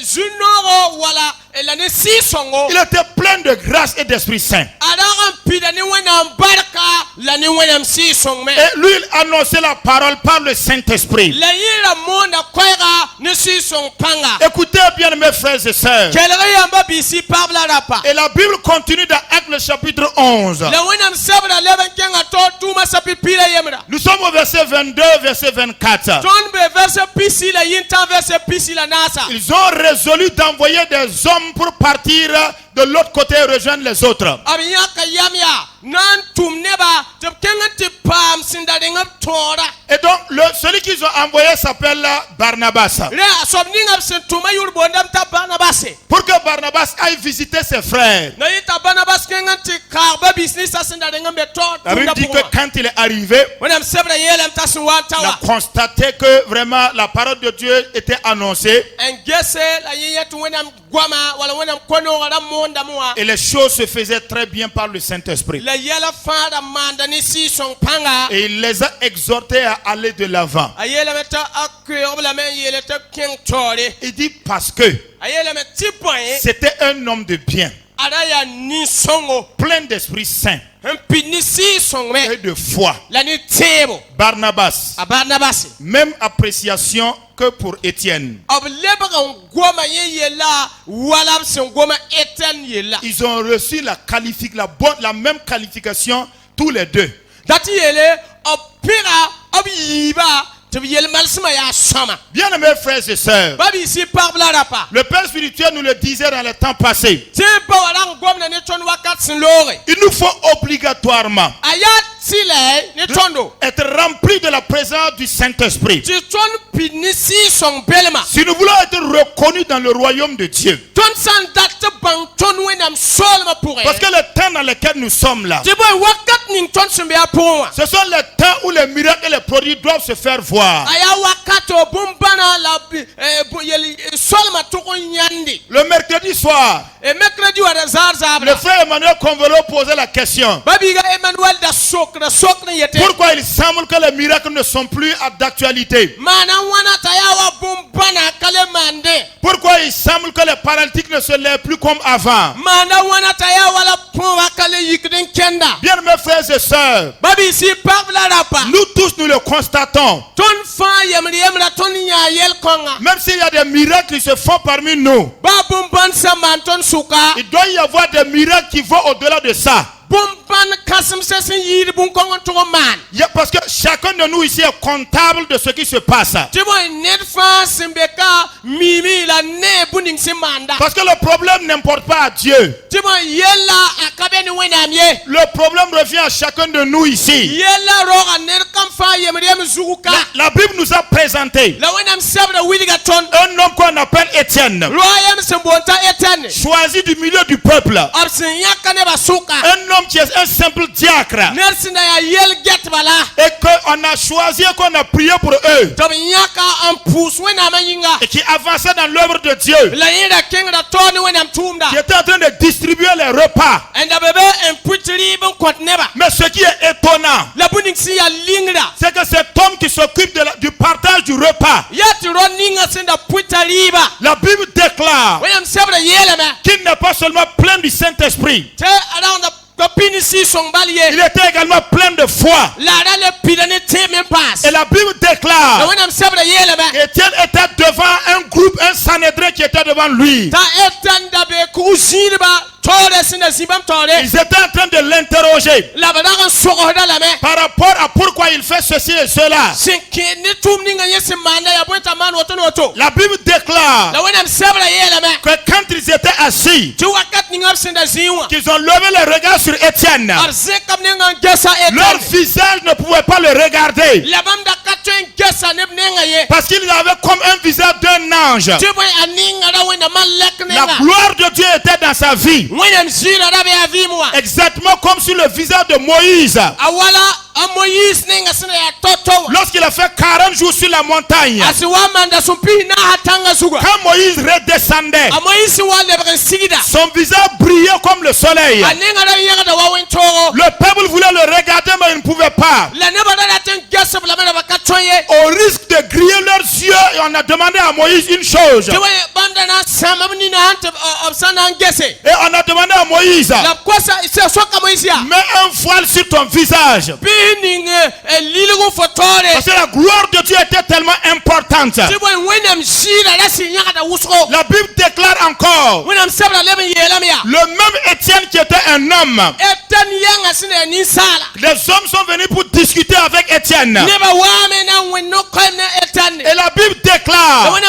junoro wala la ne si songo. Il était plein de grâce et d'Esprit Saint. Adara pida ni wena barka la ni wena si songme. Et lui, il annonçait la parole par le Saint-Esprit. La yira monda koira ni si song panga. Écoutez bien mes frères et sœurs. Kelere yamba bisi pabla rapa. Et la Bible continue dans Actes le chapitre 11. La wena msabra leben kenga to tuma sapipira yemra. Nous sommes au verset 22, verset 24. John be verse pisi la yinta verse pisi la nasa. Ils ont résolu d'envoyer des hommes pour partir de l'autre côté et rejoindre les autres. Abiyaka yamya nan tumneba te kenga te pam sindaringa tora. Et donc, celui qu'ils ont envoyé s'appelle Barnabas. Le asobninga sentuma yur bondam ta Barnabas. Pour que Barnabas aille visiter ses frères. Na yita Barnabas kenga te karba business sindaringa beto. La Bible dit que quand il est arrivé, When sebra yelem tasu il a watawa. constaté que vraiment la parole de Dieu était annoncée En gese la yetu wenam gwama wala wenam kono wala monda muwa. et les choses se faisaient très bien par le Saint-Esprit. La yela fada manda ni si son panga. Et il les a exhortés à aller de l'avant. Ayela meta akwe obla men yele te king tore. Il dit parce que Ayela met tipoin. c'était un homme de bien, Araya ni songo. plein d'Esprit Saint Un pini si song me. et de foi. La ni tebo. Barnabas, A Barnabas. même appréciation que pour Étienne. Obleba ngoma yela wala son goma eten yela. Ils ont reçu la même qualification tous les deux. Dati yele opira obiba to yele malsima ya sama. Bien-aimés frères et sœurs, Babi si parbla rapa. le Père spirituel nous le disait dans le temps passé. Tiba wala ngoma ne ton wakat sin lore. Il nous faut obligatoirement Ayat sile ne tondo. être remplis de la présence du Saint-Esprit. Ti ton pini si son belma. Si nous voulons être reconnus dans le royaume de Dieu. Ton san dat bang ton wenam solma pour. Parce que le temps dans lequel nous sommes là, Tiba wakat ning ton sumbe pour. ce sont les temps où les miracles et les produits doivent se faire voir. Aya wakato bumbana la yele solma to nyandi. Le mercredi soir, Et mercredi wa zar le zabra. frère Emmanuel Convelo posait la question. Babiga Emmanuel da sokra yete. Pourquoi il semble que les miracles ne sont plus d'actualité? Mana wana tayawa bumbana kale mande. Pourquoi il semble que les paralytiques ne se lèvent plus comme avant? Mana wana tayawa la pumba kale yikden kenda. Bien mes frères et sœurs, Babi si pabla rapa. nous tous nous le constatons. Ton fa yemra ton nya yel konga. Même s'il y a des miracles qui se font parmi nous, Ba bumban saman ton suka. il doit y avoir des miracles qui vont au-delà de ça. Bumban kasim sesin yiri bun konga to man. Parce que chacun de nous ici est comptable de ce qui se passe. Tibo net fa simbeka mimi la ne buning simanda. Parce que le problème n'importe pas à Dieu. Tibo yella akabeni wenamye. Le problème revient à chacun de nous ici. Yella roga ner kam fa yemrem zuguka. La Bible nous a présenté La wenam sabra widiga ton. un homme qu'on appelle Étienne, Royam sembonta etane. choisi du milieu du peuple. Absin yakane basuka. Un homme qui est un simple diacre. Nersina ya yel get bala. Et qu'on a choisi et qu'on a prié pour eux. Tobi yaka ampus wena mayinga. Et qui avançait dans l'œuvre de Dieu. La yida kenga toni wenam tumda. Qui était en train de distribuer les repas. Enda bebe emputri bon neba. Mais ce qui est étonnant, La buning si ya lingra. c'est que cet homme qui s'occupe du partage du repas, Yati roninga senda putariba. la Bible déclare Wenam sabra yelema. qu'il n'est pas seulement plein du Saint-Esprit, Te around the Il était également plein de foi. Et la Bible déclare qu'Étienne était devant un groupe, un Sanhédrin qui était devant lui. Ils étaient en train de l'interroger par rapport à pourquoi il fait ceci et cela. La Bible déclare que quand ils étaient assis, qu'ils ont levé le regard sur Étienne, leur visage ne pouvait pas le regarder parce qu'il avait comme un visage d'un ange. La gloire de Dieu était dans sa vie, exactement comme sur le visage de Moïse lorsqu'il a fait 40 jours sur la montagne. Quand Moïse redescendait, son visage brillait comme le soleil. Le peuple voulait le regarder, mais il ne pouvait pas. Au risque de griller leurs yeux, et on a demandé à Moïse une chose. Et on a demandé à Moïse, mets un voile sur ton visage. Parce que la gloire de Dieu était tellement importante. La Bible déclare encore, le même Étienne qui était un homme, les hommes sont venus pour discuter avec Étienne. Et la Bible déclare,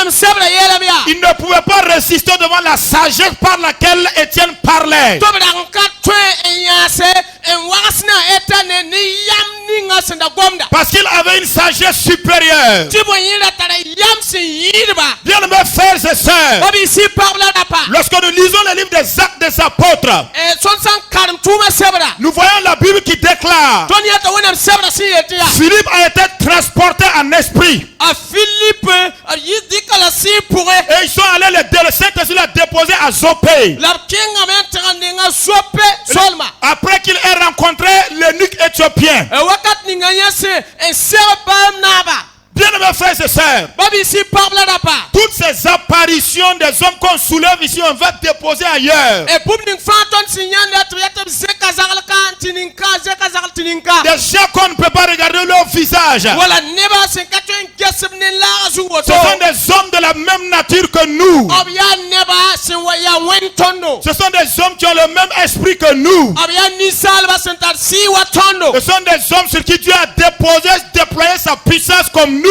il ne pouvait pas résister devant la sagesse par laquelle Étienne parlait. Parce qu'il avait une sagesse supérieure. Bien mes frères et sœurs, lorsque nous lisons le livre des Actes des Apôtres, nous voyons la Bible qui déclare Philippe a été transporté en esprit. Et ils sont allés, le Saint-Esprit l'a déposé à Zopé. Après qu'il ait rencontré l'eunuque éthiopien. Bien mes frères et sœurs, toutes ces apparitions des hommes qu'on soulève ici, on va déposer ailleurs. Des gens qu'on ne peut pas regarder leur visage. Ce sont des hommes de la même nature que nous. Ce sont des hommes qui ont le même esprit que nous. Ce sont des hommes sur qui Dieu a déployé sa puissance comme nous.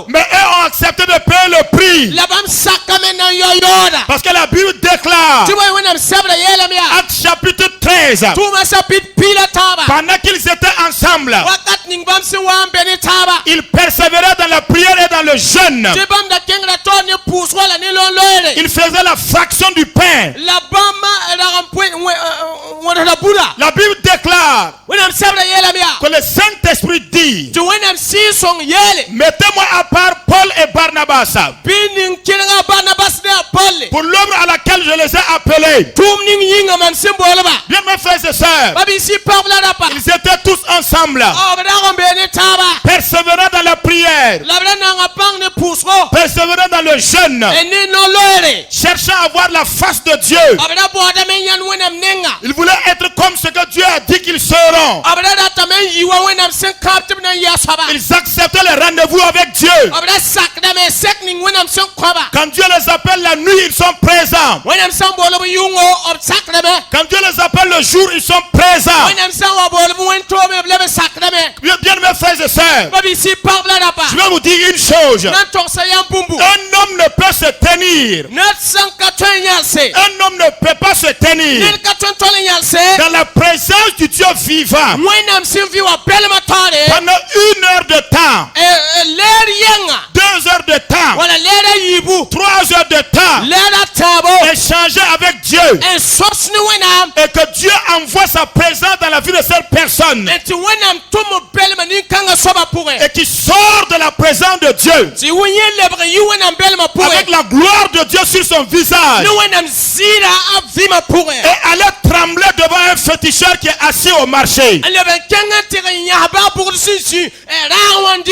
Mais eux ont accepté de payer le prix. Parce que la Bible déclare, Actes chapitre 13, pendant qu'ils étaient ensemble, ils persévéraient dans la prière et dans le jeûne. Ils faisaient la fraction du pain. La Bible déclare que le Saint-Esprit dit, mettez-moi à part Paul et Barnabas pour l'œuvre à laquelle je les ai appelés. Bien mes frères et sœurs, ils étaient tous ensemble, persévérant dans la prière, persévérant dans le jeûne, cherchant à voir la face de Dieu. Ils voulaient être comme ce que Dieu a dit qu'ils seront. Ils acceptaient le rendez-vous avec Dieu. Quand Dieu les appelle la nuit, ils sont présents. Quand Dieu les appelle le jour, ils sont présents. Bien mes frères et sœurs, je vais vous dire une chose. Un homme ne peut se tenir. Un homme ne peut pas se tenir dans la présence du Dieu vivant pendant 1 heure de temps, 2 heures de temps, 3 heures de temps, échanger avec Dieu, et que Dieu envoie sa présence dans la vie de cette personne, et qui sort de la présence de Dieu avec la gloire de Dieu sur son visage, et aller trembler devant un féticheur qui est assis au marché.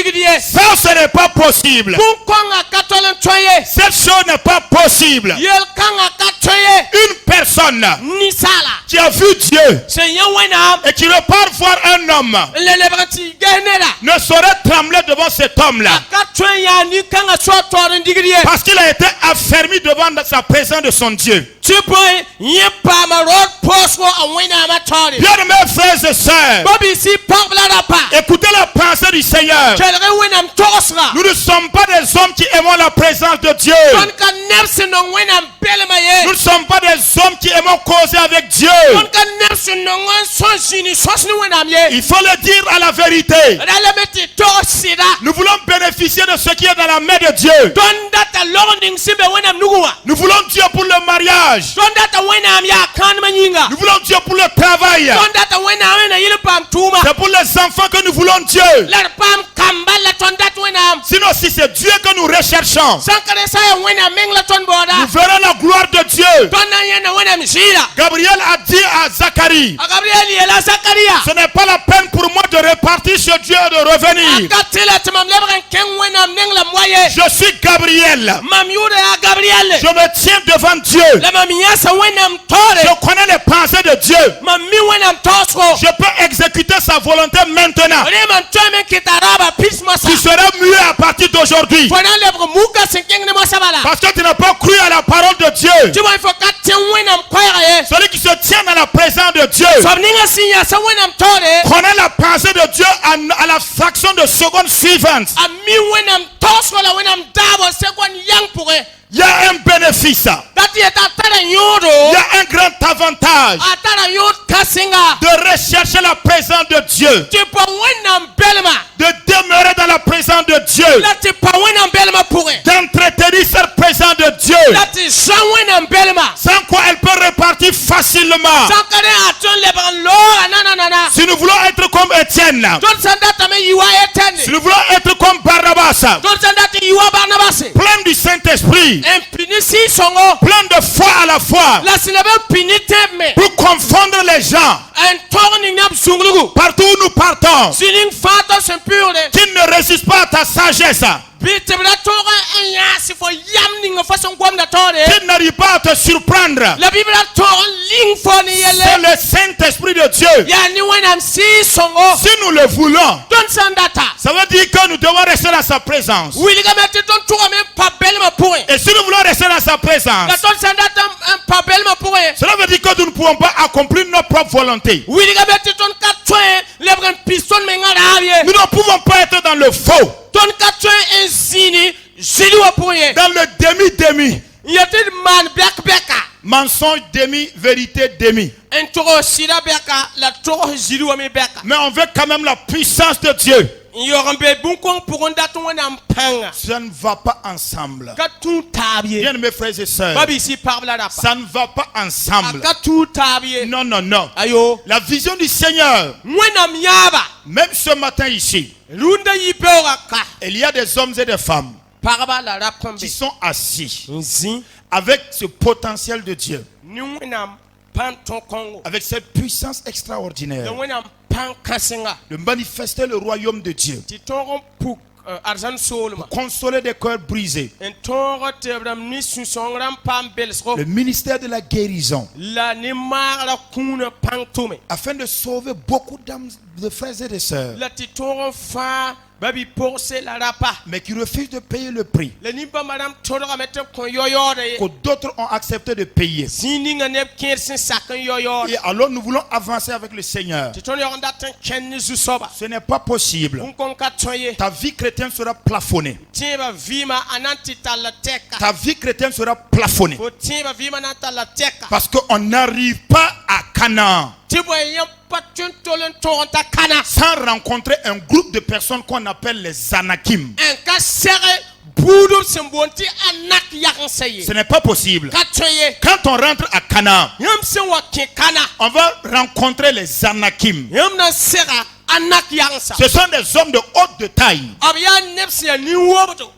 digidie. Ça, ce n'est pas possible. Bunkonga katolen toye. Cette chose n'est pas possible. Yel kanga katoye. Une personne Nisala. qui a vu Dieu Seigneur Wenam. et qui repart voir un homme Le lebrati genera. ne saurait trembler devant cet homme-là Katoye ya ni kanga sotoren digidie. parce qu'il a été affermi devant sa présence de son Dieu. Tu boy yepa ma road post wa Wenam atore. Bien mes frères et sœurs, Bobby si pabla rapa. écoutez la pensée du Seigneur. Kelre Wenam tosra. Nous ne sommes pas des hommes qui aimons la présence de Dieu. Ton kan nepsi no Wenam belemaye. Nous ne sommes pas des hommes qui aimons causer avec Dieu. Ton kan nepsi no ngon sonsini sosni Wenam ye. Il faut le dire à la vérité. Ralemeti tosida. Nous voulons bénéficier de ce qui est dans la main de Dieu. Don data learning simbe Wenam nuguwa. Nous voulons Dieu pour le mariage. Don data Wenam ya kan manyinga. Nous voulons Dieu pour le travail. Don data Wenam na yile pam tuma. C'est pour les enfants que nous voulons Dieu. La pam kambala ton data Wenam. Sinon, si c'est Dieu que nous recherchons, Sankare saya Wenam mengla ton boda. nous verrons la gloire de Dieu. Don na yena Wenam shira. Gabriel a dit à Zacharie, Gabriel yela Zakaria. ce n'est pas la peine pour moi de repartir chez Dieu et de revenir. Akatila tamam lebren ken Wenam mengla moye. Je suis Gabriel. Mam yude ya Gabriel. Je me tiens devant Dieu. La mam yasa Wenam tore. Je connais les pensées de Dieu. Mam mi Wenam tosro. Je peux exécuter sa volonté maintenant. Reman tome kitaraba pismasa. Tu seras muet à partir d'aujourd'hui. Fona lebre muka senkeng ne mosabala. Parce que tu n'as pas cru à la parole de Dieu. Tu vois il faut katte Wenam koyra ye. Celui qui se tient dans la présence de Dieu Sobninga sinya sa Wenam tore. connaît la pensée de Dieu à la fraction de seconde suivante. Ami Wenam tosro la Wenam dabo sekwan yang pure. Il y a un bénéfice. Dati eta tara Il yodo. y a un grand avantage Atara yod kasinga. de rechercher la présence de Dieu. Tu pa Wenam belma. De demeurer dans la présence de Dieu. Lati pa Wenam belma pure. D'entretenir cette présence de Dieu. Lati sa Wenam belma. Sans quoi elle peut repartir facilement. Sankare aton lebran lo anana. Si nous voulons être comme Étienne, Don sandata me yiwa etende. si nous voulons être comme Barnabas, Don sandata yiwa Barnabas. plein du Saint-Esprit, Impinisi songo. plein de foi à la fois, La sinaba pinite me. pour confondre les gens En torning nam sunglugu. partout où nous partons, Sining fata sempure. qui ne résistent pas à ta sagesse, Bitebra tora enya sifo yamning façon kwam da tore. qui n'arrivent pas à te surprendre. La Bible tor ling foni C'est yele. le Saint-Esprit de Dieu. Ya ni wenam si songo. Si nous le voulons, Don sandata. ça veut dire que nous devons rester dans sa présence. Wili ga mette ton tour même pas belle ma point. Et si nous voulons rester dans sa présence, La ton sandata pas belle ma point. cela veut dire que nous ne pouvons pas accomplir notre propre volonté. Wili ga mette ton katwe lebren piston mengara avie. Nous ne pouvons pas être dans le faux, Ton katwe enzini jili wa point. dans le demi-demi. Yated man black beka. Mensonge demi, vérité demi. En toro sida beka la toro jili wa me beka. Mais on veut quand même la puissance de Dieu. Yorambe bunkong pour ndaton wenam panga. Ça ne va pas ensemble. Katun tabie. Bien mes frères et sœurs, Babi si parle là. ça ne va pas ensemble. Katun tabie. Non, non, non. Ayo. La vision du Seigneur, Wenam yaba. même ce matin ici, Runda yipera ka. il y a des hommes et des femmes Paraba la rapambe. qui sont assis Nzi. avec ce potentiel de Dieu, Ni wenam pan ton Congo. avec cette puissance Le extraordinaire wenam pan kasinga. de manifester le royaume de Dieu, Ti toro pour argent solma. consoler des cœurs brisés, En toro tebram ni susongram pam belsro. le ministère de la guérison, La ni mar la kuna pan tume. afin de sauver beaucoup d'âmes, de frères et de sœurs, La ti toro fa babi porse la rapa. mais qui refusent de payer le prix Le ni ba madame toro mette kon yoyode. que d'autres ont accepté de payer. Zini nga neb kersin sakan yoyode. Et alors nous voulons avancer avec le Seigneur. Ti toro yonda tan kenni zusoba. Ce n'est pas possible. Unkon ka toye. Ta vie chrétienne sera plafonnée. Tiba vima ananti tala teka. Ta vie chrétienne sera plafonnée. Fo tiba vima nanta la teka. Parce qu'on n'arrive pas à Canaan Tiba yam patun tolen toronta kana. sans rencontrer un groupe de personnes qu'on appelle les Anakim. En ka sere boudou sembonti anak yakan saye. Ce n'est pas possible. Ka toye. Quand on rentre à Canaan, Yam sen wa ken kana. on va rencontrer les Anakim. Yam na sera Ce sont des hommes de haute de taille.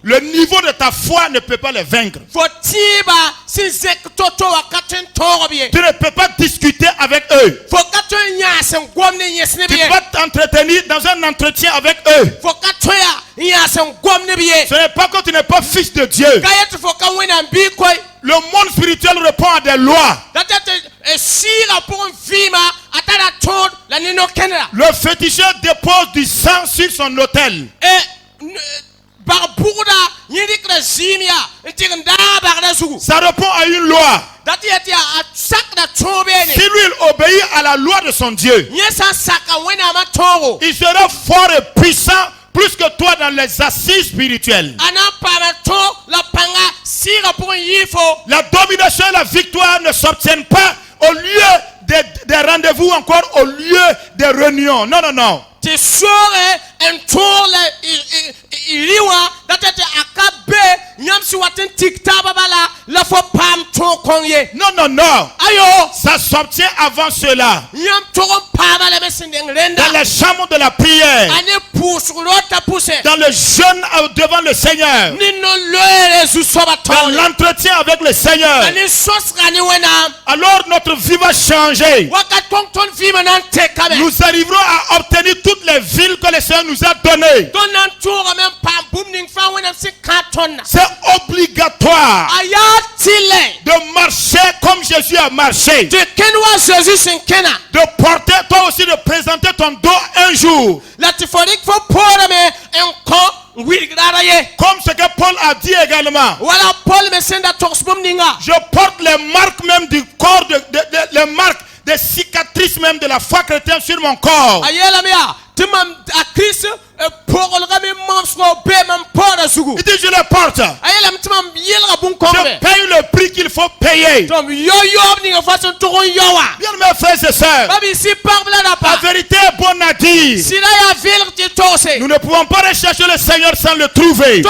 Le niveau de ta foi ne peut pas les vaincre. Tu ne peux pas discuter avec eux. Tu peux t'entretenir dans un entretien avec eux. Ce n'est pas que tu n'es pas fils de Dieu. Le monde spirituel répond à des lois. Le féticheur dépose du sang sur son autel. Ça répond à une loi. Si lui il obéit à la loi de son Dieu, il sera fort et puissant plus que toi dans les assises spirituelles. La domination et la victoire ne s'obtiennent pas au lieu des rendez-vous, encore au lieu des réunions. Non, non, non. Non, non, non. Ça s'obtient avant cela. Dans les chambres de la prière. Dans le jeûne devant le Seigneur. Dans l'entretien avec le Seigneur. Alors notre vie va changer. Nous arriverons à obtenir toutes les villes que le Seigneur nous a données. C'est obligatoire de marcher comme Jésus a marché. De porter, toi aussi de présenter ton dos un jour. Comme ce que Paul a dit également. Je porte les marques même du corps, les marques des cicatrices même de la foi chrétienne sur mon corps. Il dit je les porte. Je paye le prix qu'il faut payer. Bien mes frères et sœurs, la vérité est bonne à dire. Nous ne pouvons pas rechercher le Seigneur sans le trouver. Nous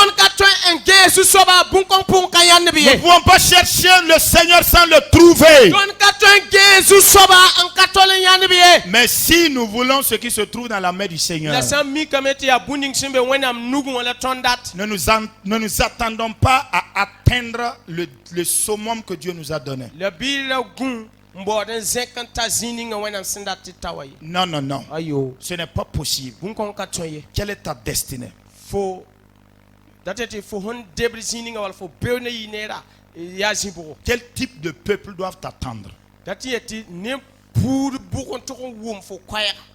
ne pouvons pas chercher le Seigneur sans le trouver. Mais si nous voulons ce qui se trouve dans la main du Seigneur, ne nous attendons pas à atteindre le summum que Dieu nous a donné. Non, non, non. Ce n'est pas possible. Quelle est ta destinée? Quel type de peuple doivent t'attendre?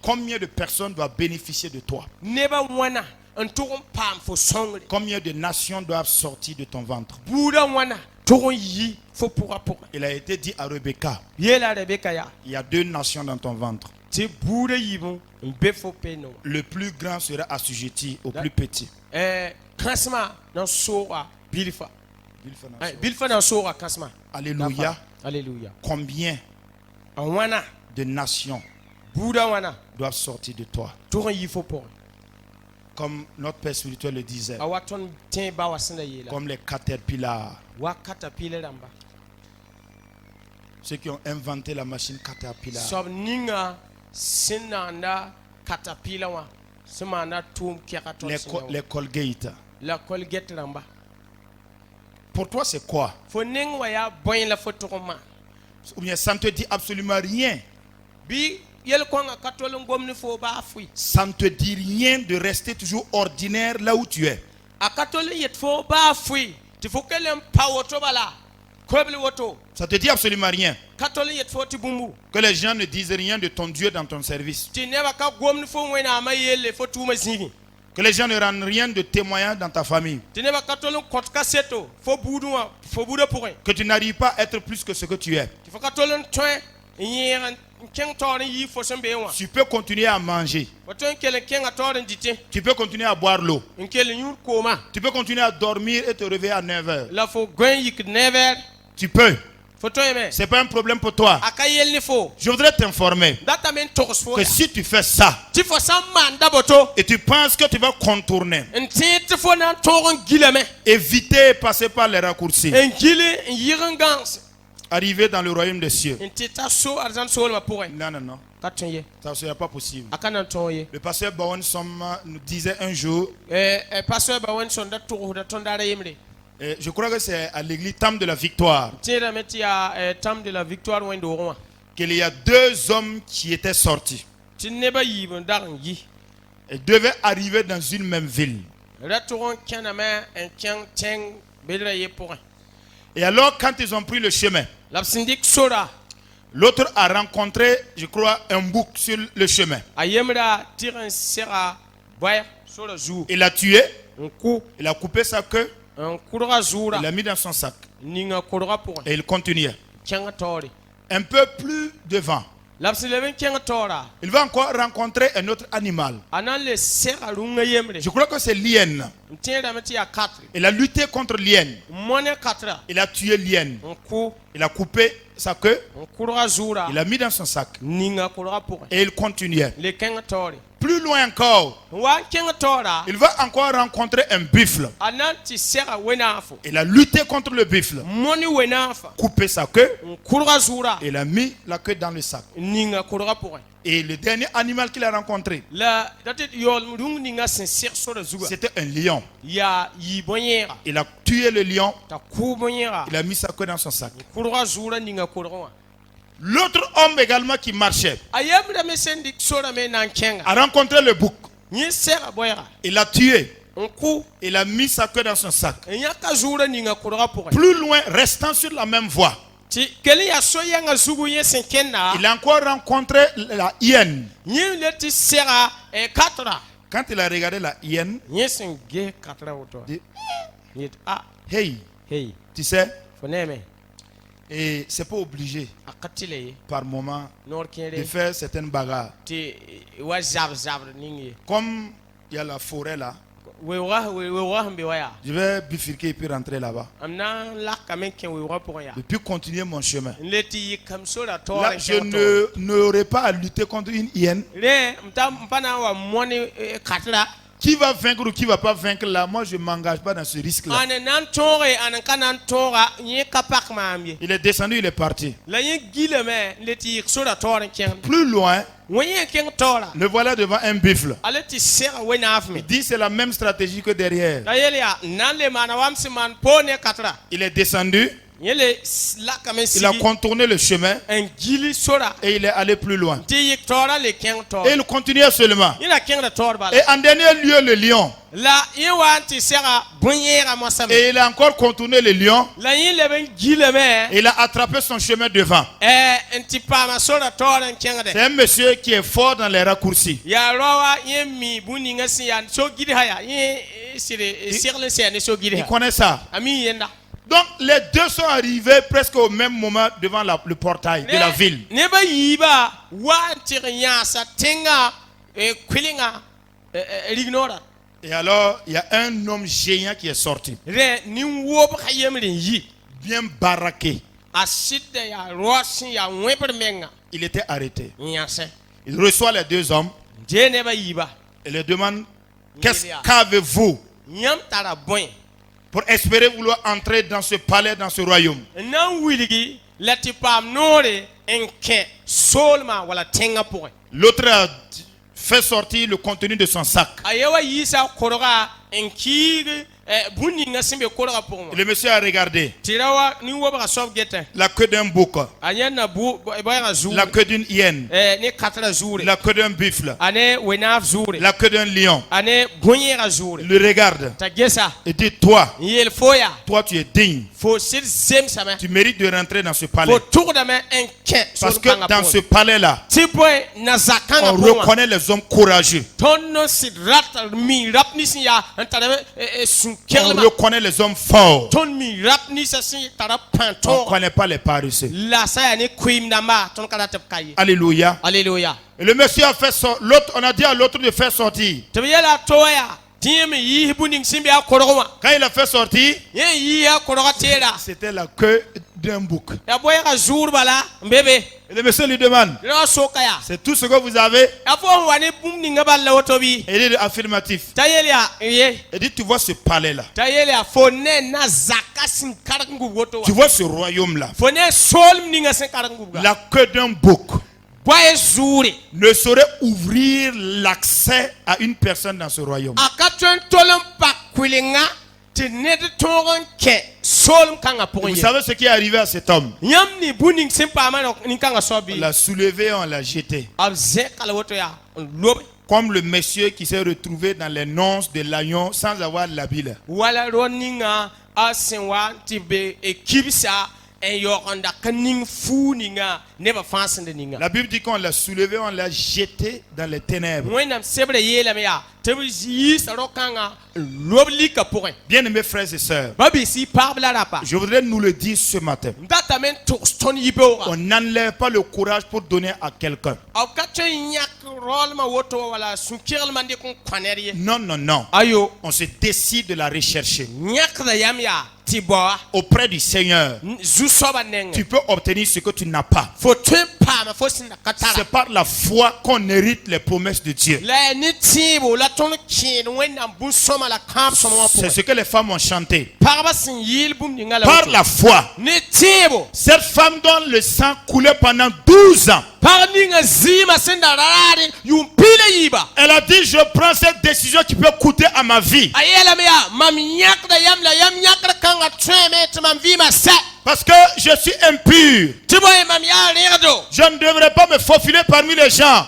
Combien de personnes doivent bénéficier de toi? Combien de nations doivent sortir de ton ventre? Il a été dit à Rebecca, il y a 2 nations dans ton ventre. Le plus grand sera assujetti au plus petit. Alléluia. Alléluia. Combien de nations doivent sortir de toi? Comme notre Père spirituel le disait, comme les caterpillars, ceux qui ont inventé la machine caterpillar. Les Colgate. Pour toi, c'est quoi? Ou bien ça ne te dit absolument rien. Ça ne te dit rien de rester toujours ordinaire là où tu es. Ça te dit absolument rien. Que les gens ne disent rien de ton Dieu dans ton service. Que les gens ne rendent rien de témoignage dans ta famille. Que tu n'arrives pas à être plus que ce que tu es. Tu peux continuer à manger. Tu peux continuer à boire l'eau. Tu peux continuer à dormir et te réveiller à 9h. Tu peux. C'est pas un problème pour toi. Je voudrais t'informer que si tu fais ça et tu penses que tu vas contourner, éviter de passer par les raccourcis, arriver dans le royaume des cieux. nti t'a so arzan so ma pour Non, non, non. ka tonye Ça ne serait pas possible. akana tonye Le pasteur Bowen Soma nous disait un jour, pasteur ba won son da to da ton da yemre je crois que c'est à l'église Tam de la Victoire, tira meti ya tam de la victoire wendo roi qu'il y a deux hommes qui étaient sortis. ti ne ba yibon daran yi Ils devaient arriver dans une même ville. ratoron kanama en kan teng bedra ye pour Et alors, quand ils ont pris le chemin, la syndic sora l'autre a rencontré, je crois, un bouc sur le chemin. ayemra tiran sera boy sora zu Il l'a tué, un coup il a coupé sa queue, un kurra zura il l'a mis dans son sac. ninga kurra pour Et il continuait. kanga tori Un peu plus devant, lapsileven kanga tora il va encore rencontrer un autre animal. anan le sera runga yemre Je crois que c'est l'hyène. tira meti ya 4 Il a lutté contre l'hyène. mone 4 Il a tué l'hyène. un coup Il a coupé sa queue, un kurra zura il l'a mis dans son sac. ninga kurra pour Et il continuait. le kanga tori Plus loin encore, wa kanga tora il va encore rencontrer un buffle. anan ti sera wenafo Il a lutté contre le buffle, moni wenafa coupé sa queue, un kurra zura et il a mis la queue dans le sac. ninga kurra pour Et le dernier animal qu'il a rencontré, la datet yol rung ninga sincère sur zuga c'était un lion. ya yibonyera Il a tué le lion, ta kubonyera il a mis sa queue dans son sac. kurra zura ninga kurra L'autre homme également qui marchait ayemra me sendik sora me nan kenga a rencontré le bouc. ni sera boyera Il l'a tué, un coup il a mis sa queue dans son sac. nyaka zura ninga kurra pour Plus loin, restant sur la même voie, ti keli ya soyanga zugu ye senkenna il a encore rencontré la hyène. ni le ti sera 4 Quand il a regardé la hyène, ni senge 4 auto il dit, ni hey, hey tu sais, foneme et c'est pas obligé akatile par moment nor de kere faire certaines bagarres. ti wa zab ningi Comme il y a la forêt là, we wa mbe waya je vais bifurquer et puis rentrer là-bas. amna la kamen ken we wa pour ya Et puis continuer mon chemin. leti kam sora to Là, je n'aurai pas à lutter contre une hyène. le mpana wa moni 4 Qui va vaincre ou qui va pas vaincre là, moi je ne m'engage pas dans ce risque-là. anan nan tore anan kanan tora ni kapak mamie Il est descendu, il est parti. la yin gile me leti sora tora ken Plus loin, woyen ken tora le voilà devant un buffle. aleti sera wena afme Il dit c'est la même stratégie que derrière. la yele ya nan le mana wam siman pone 4 Il est descendu, yele la kamen il a sigi contourné le chemin en gili sora et il est allé plus loin. ti yik tora le ken tora Et il continuait seulement. ina ken da tora bala Et en dernier lieu, le lion. la yin wa ti sera bonyera mosam Et il a encore contourné le lion. la yin le ben gile me Et il a attrapé son chemin devant. enti pa ma sora tora ken de C'est un monsieur qui est fort dans les raccourcis. ya rowa yin mi buni ngasi ya so gidi haya yin sire sirle se ne so gidi Il ha connaît ça. ami yenda Donc les deux sont arrivés presque au même moment devant le portail de la ville. ne ba yiba wa tirnya sa tenga kwilinga ignora Et alors, il y a un homme géant qui est sorti, re ni wo ba yemrin yi bien baraqué. asidde ya rosin ya weber menga Il était arrêté. nyase Il reçoit les deux hommes je ne ba yiba et leur demande, qu'avez-vous nyam tara boy pour espérer vouloir entrer dans ce palais, dans ce royaume? nan wiligi lati pam nore enke solma wala tenga pour L'autre a fait sortir le contenu de son sac. ayewa yisa koroga enkiri buni ngasimbe koroga pour Et le monsieur a regardé tirawa ni wo ba sof gete la queue d'un bouc, anyana bu boyra zu la queue d'une hyène, ni katra zure la queue d'un buffle, ane wenaf zure la queue d'un lion. ane bonyera zure Il le regarde ta gesa et dit, toi, yel foya toi tu es digne. fo sir zem sama Tu mérites de rentrer dans ce palais. fo tourda me enke Parce que dans ce palais-là, tiboy na zakanga on pour reconnaît les hommes courageux. tonno sidrat mi rapni siya antara sun On kelma reconnaît les hommes forts. ton mi rapni sa si tara On panto ne connaît pas les paresseux. la saya ni kuim namba ton kala tap kayi Alléluia. alléluia Et le monsieur a fait l'autre, on a dit à l'autre de faire sortir. tabiyala toya tiemi yi buning simbi akoroma Quand il a fait sortir, yen yi akoroma tera c'était la queue d'un bouc. ya boy ka jour bala mbebe Et le monsieur lui demande, lo sokaya c'est tout ce que vous avez? afo wani bumni ngabal wotobi Et il dit affirmatif. tayelia ye Il dit, tu vois ce palais-là. tayelia fo ne na zakasin kar Tu vois ce royaume-là, La la queue d'un bouc ne saurait ouvrir l'accès à une personne dans ce royaume. Vous savez ce qui est arrivé à cet homme? On l'a soulevé, on l'a jeté. Comme le monsieur qui s'est retrouvé dans les nonces de l'agneau sans avoir l'habit. La Bible dit qu'on l'a soulevé, on l'a jeté dans les ténèbres. Bien-aimés frères et sœurs, je voudrais nous le dire ce matin. On n'enlève pas le courage pour donner à quelqu'un. Non, non, non. On se décide de la rechercher. Auprès du Seigneur, tu peux obtenir ce que tu n'as pas. C'est par la foi qu'on hérite les promesses de Dieu. C'est ce que les femmes ont chanté. Par la foi, cette femme dont le sang coulait pendant 12 ans, elle a dit: je prends cette décision qui peut coûter à ma vie. Parce que je suis impur. Je ne devrais pas me faufiler parmi les gens.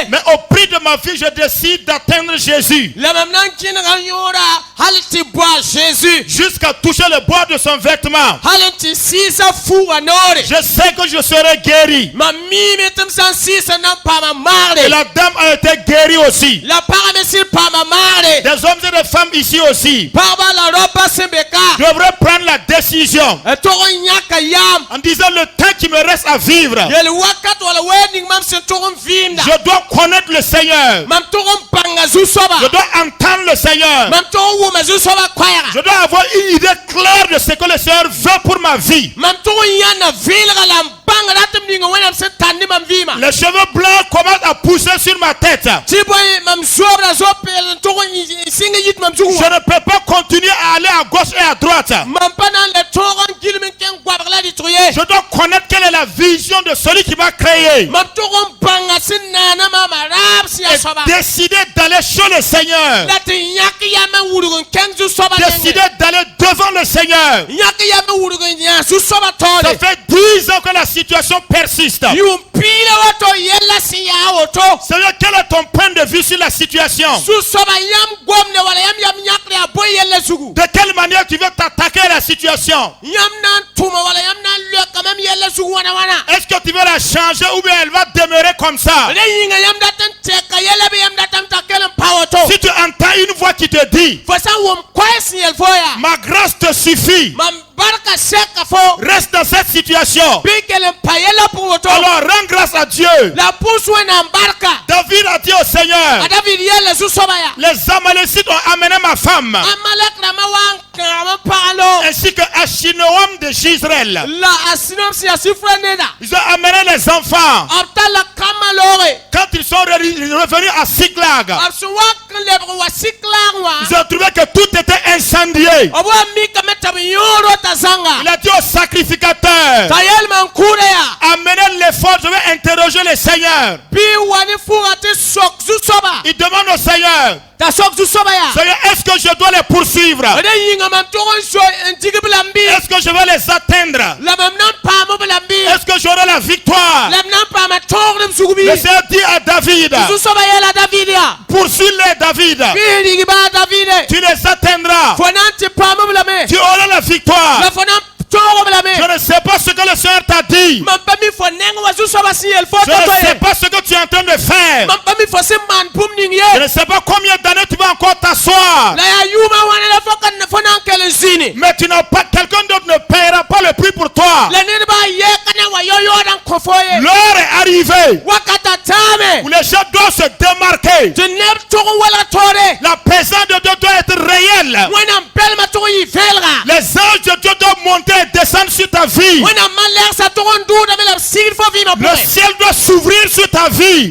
Mais au prix de ma vie, je décide d'atteindre Jésus. Jusqu'à toucher le bois de son vêtement. Je sais que je serai guéri. Et la dame a été guérie aussi. Des hommes et des femmes ici aussi devraient prendre la décision en disant: le temps qui me reste à vivre, je dois connaître le Seigneur. Je dois entendre le Seigneur. Je dois avoir une idée claire de ce que le Seigneur veut pour ma vie. Les cheveux blancs commencent à pousser sur ma tête. Je ne peux pas continuer à aller à gauche et à droite. Je dois connaître quelle est la vision de celui qui m'a créé. Et décider d'aller chez le Seigneur. Décider d'aller devant le Seigneur. Ça fait 10 ans que la situation persiste. Seigneur, quel est ton point de vue sur la situation? De quelle manière tu veux t'attaquer à la situation? Est-ce que tu veux la changer ou bien elle va demeurer comme ça? Si tu entends une voix qui te dit: ma grâce te suffit, reste dans cette situation, alors rends grâce à Dieu. David a dit au Seigneur: les Amalécites ont amené ma femme, ainsi que Achinoam de Gisraël. Ils ont amené les enfants. Quand ils sont revenus à Siklag, ils ont trouvé que tout était incendié. Il a dit au sacrificateur: amenez l'effort, je vais interroger le Seigneur. Il demande au Seigneur: Seigneur, est-ce que je dois les poursuivre? Est-ce que je vais les atteindre? Est-ce que j'aurai la victoire? Le Seigneur dit à David: poursuis-les, David. Tu les atteindras. Tu auras la victoire. Je ne sais pas ce que le Seigneur t'a dit. Je ne sais pas ce que tu es en train de faire. Je ne sais pas combien d'années tu vas encore t'asseoir. Mais tu n'as pas, quelqu'un d'autre ne paiera pas le prix pour toi. L'heure est arrivée où les gens doivent se démarquer. La présence de Dieu doit être réelle. Les anges de Dieu doivent monter et descendre sur ta vie. Le ciel doit s'ouvrir sur ta vie.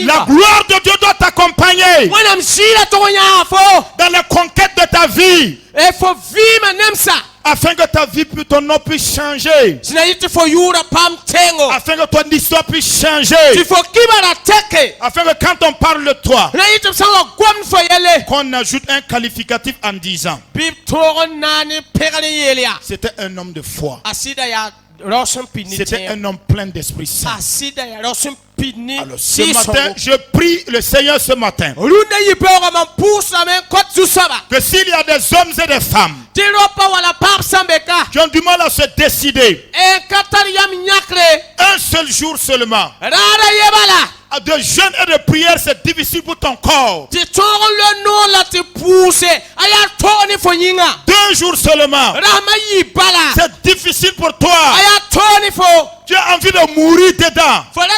La gloire de Dieu doit t'accompagner. avancer Wana mshira to nyafo. dans la conquête de ta vie, E fo vima nemsa. afin que ta vie, ton nom puisse changer, Sinaiti fo yura pam tengo. afin que ton histoire puisse changer, Tifo kibara teke. afin que quand on parle de toi, Sinaiti sanga gwam fo yele. qu'on ajoute un qualificatif en disant, Bib toron nani pegani yelia. c'était un homme de foi, Asida ya rosun pini. c'était un homme plein d'Esprit Saint. Asida ya rosun pini. Alors ce matin, je prie le Seigneur ce matin, Olunda yipera mampusa men kot zusaba. que s'il y a des hommes et des femmes Tiropa wala pap sambeka. qui ont du mal à se décider, E katar yam nyakre. un seul jour seulement, Rara yebala. de jeûne et de prière, c'est difficile pour ton corps. Ti toro le no la ti pousse. Aya toni fo nyinga. 2 jours seulement, Rama yibala. c'est difficile pour toi. Aya toni fo. Tu as envie de mourir dedans. Fola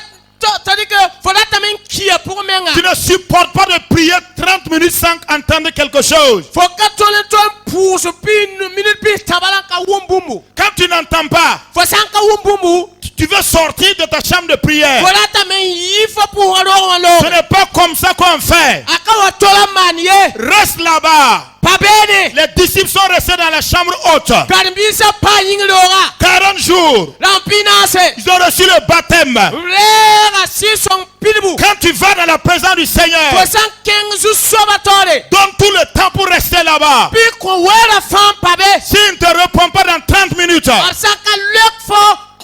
tadi que fola tamen kia pour menga. Tu ne supportes pas de prier 30 minutes sans entendre quelque chose. Foka tole ton pousse pin minute pi tabala ka wumbumbu. Quand tu n'entends pas, Fo sanka wumbumbu. tu veux sortir de ta chambre de prière. Fola tamen yifo pour alo Ce alo. n'est pas comme ça qu'on fait. Aka wa tola manie. Reste là-bas. Pabene. Les disciples sont restés dans la chambre haute. Karimbisa pa yinglora. 40 jours. Lampinase. Ils ont reçu le baptême. Rera si son pilbu. Quand tu vas dans la présence du Seigneur, Fo san kenzu sobatore. donne tout le temps pour rester là-bas. Pi ko wera fam pabe. S'il ne te répond pas dans 30 minutes, Arsaka lek fo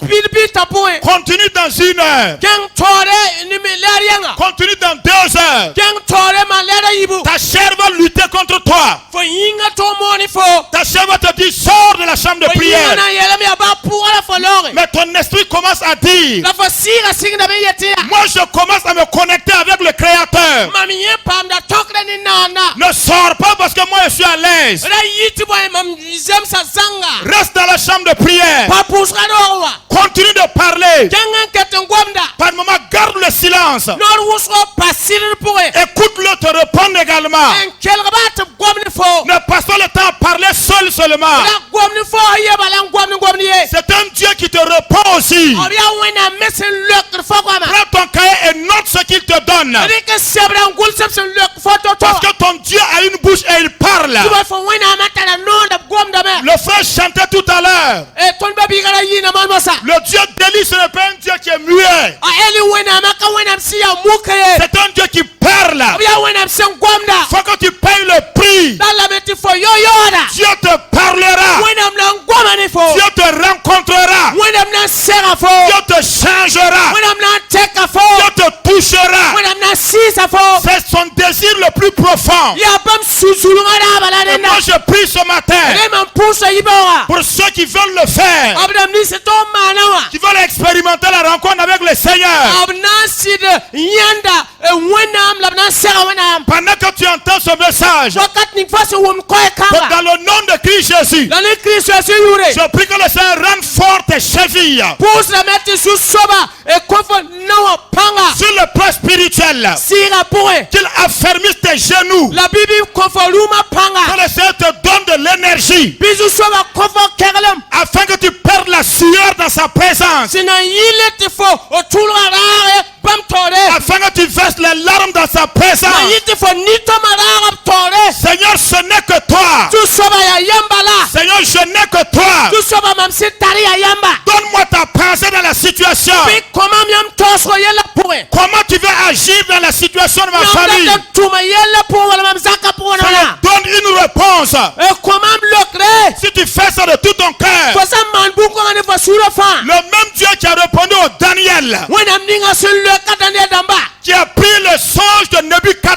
pilbi tapoe. continue dans 1 heure. Ken tore ni milarianga. Continue dans 2 heures. Ken tore malera ibu. Ta chair va lutter contre toi. Fo yinga to moni fo. Ta chair va te dire, sors de la chambre de Fo yinga prière. na yele mi aba pour la folore. Mais ton esprit commence à dire, La fo sira singa be yetia. moi je commence à me connecter avec le Créateur. Mami ye pam da tokre ni nana. Ne sors pas parce que moi je suis à l'aise. Ra yiti boy mam zem sa zanga. Reste dans la chambre de prière. Pa pusra do wa. Continue de parler. Jangan keten gwamda. Par moment, garde le silence. Nor wusko pasir pour e. Écoute-le te répondre également. En kelga bat gwamni fo. Ne passe pas le temps à parler seul seulement. La gwamni fo ye balang gwamni ye. C'est un Dieu qui te répond aussi. Obia wena mesen lek fo gwama. Prends ton cahier et note ce qu'il te donne. Rike sebra ngul sepsen lek fo to. Parce que ton Dieu a une bouche et il parle. Tuba fo wena matala no da gwamda me. Le frère chantait tout à l'heure. E ton babi gara yina man masa. Le Dieu délice ce n'est pas un Dieu qui est muet. A eli wena maka wena msiya mukaye. C'est un Dieu qui parle. Obia wena msen gwamda. Faut que tu payes le prix. Dala meti fo yoyoda. Dieu te parlera. Wena mna ngwama ni fo. Dieu te rencontrera. Wena mna sera fo. Dieu te changera. Wena mna teka fo. Dieu te touchera. Wena mna sisa fo. C'est son désir le plus profond. Ya bam susulunga da balade Et na. moi je prie ce matin Rema mpusa yibawa. pour ceux qui veulent le faire, Abdam ni se to manawa. qui veulent expérimenter la rencontre avec le Seigneur. Abna sid yanda wenam labna sera wenam. Pendant que tu entends ce message, Wakat ni fasi wum koy que kanga. dans le nom de Christ Jésus, La ni Kristo si yure. je prie que le Seigneur rende fort tes chevilles Pus la meti su soba e kofo nawa panga. sur le plan spirituel, Sira poe. qu'il affermisse tes genoux, La bibi kofo luma que panga. le Seigneur te donne de l'énergie Bisu soba kofo kerlem. afin que tu perdes la sueur dans sa présence, Sina yile tifo o tulra rare bam tore. afin que tu verses les larmes dans sa Na présence. yiti fo nito marara tore. Seigneur, ce n'est que toi. Tu soba ya yamba la. Seigneur, je n'ai que toi. Tu soba mamsi tari ya yamba. Donne-moi ta pensée dans la situation. Pi koma miam tosro yela poe. Comment tu veux agir dans la situation de ma Miam famille? da tuma yela poe wala mamzaka poe na Seigneur, la. donne une réponse. E koma mlokre. Si tu fais ça de tout ton cœur, Fasa man buko ngani fa sura fa. le même Dieu qui a répondu au Daniel, Wena mninga sun le katande damba. qui a pris le songe de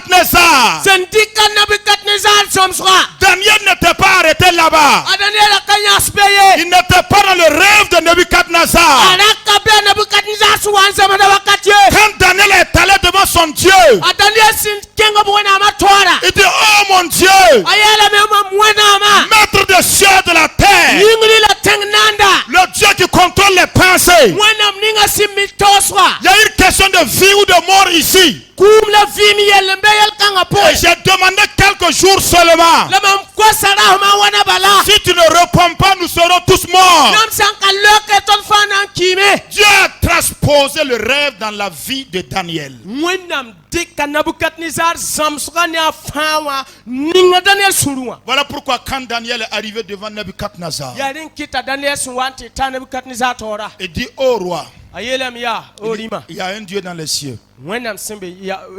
Nebuchadnezzar, Sendika Nebuchadnezzar somsra. Daniel n'était pas arrêté là-bas. Adaniela kanya speye. Il n'était pas dans le rêve de Nebuchadnezzar. Araka be Nebuchadnezzar suwanza mana wakati. Quand Daniel est allé devant son Dieu, Adaniela sin kenga buena amatwara. il dit, oh mon Dieu, Ayala mema mwena ama. maître des cieux et de la terre, Yingri la tengnanda. le Dieu qui contrôle les pensées. Mwena mninga simitoswa. Il y a une question de vie ou de mort ici. Kum la vimi yel mbeyel kanga po. Et j'ai demandé quelques jours seulement. La mam kwa sarah ma wana bala. Si tu ne réponds pas, nous serons tous morts. Nam sanka loke ton fanan kime. Dieu a grâce posé le rêve dans la vie de Daniel. Wẽnnaam dɩka Nabukadnezar zãmsgã ne a fãa wã ninga Daniel sũur wã. Voilà pourquoi quand Daniel est arrivé devant Nebuchadnezzar, yaa rẽ n kɩta Daniel sẽn wa n tɩ ta Nabukadnezar taoora. il dit, ô roi, A yeelame yaa o rĩma. il y a un Dieu dans les cieux. Wẽnnaam sẽn be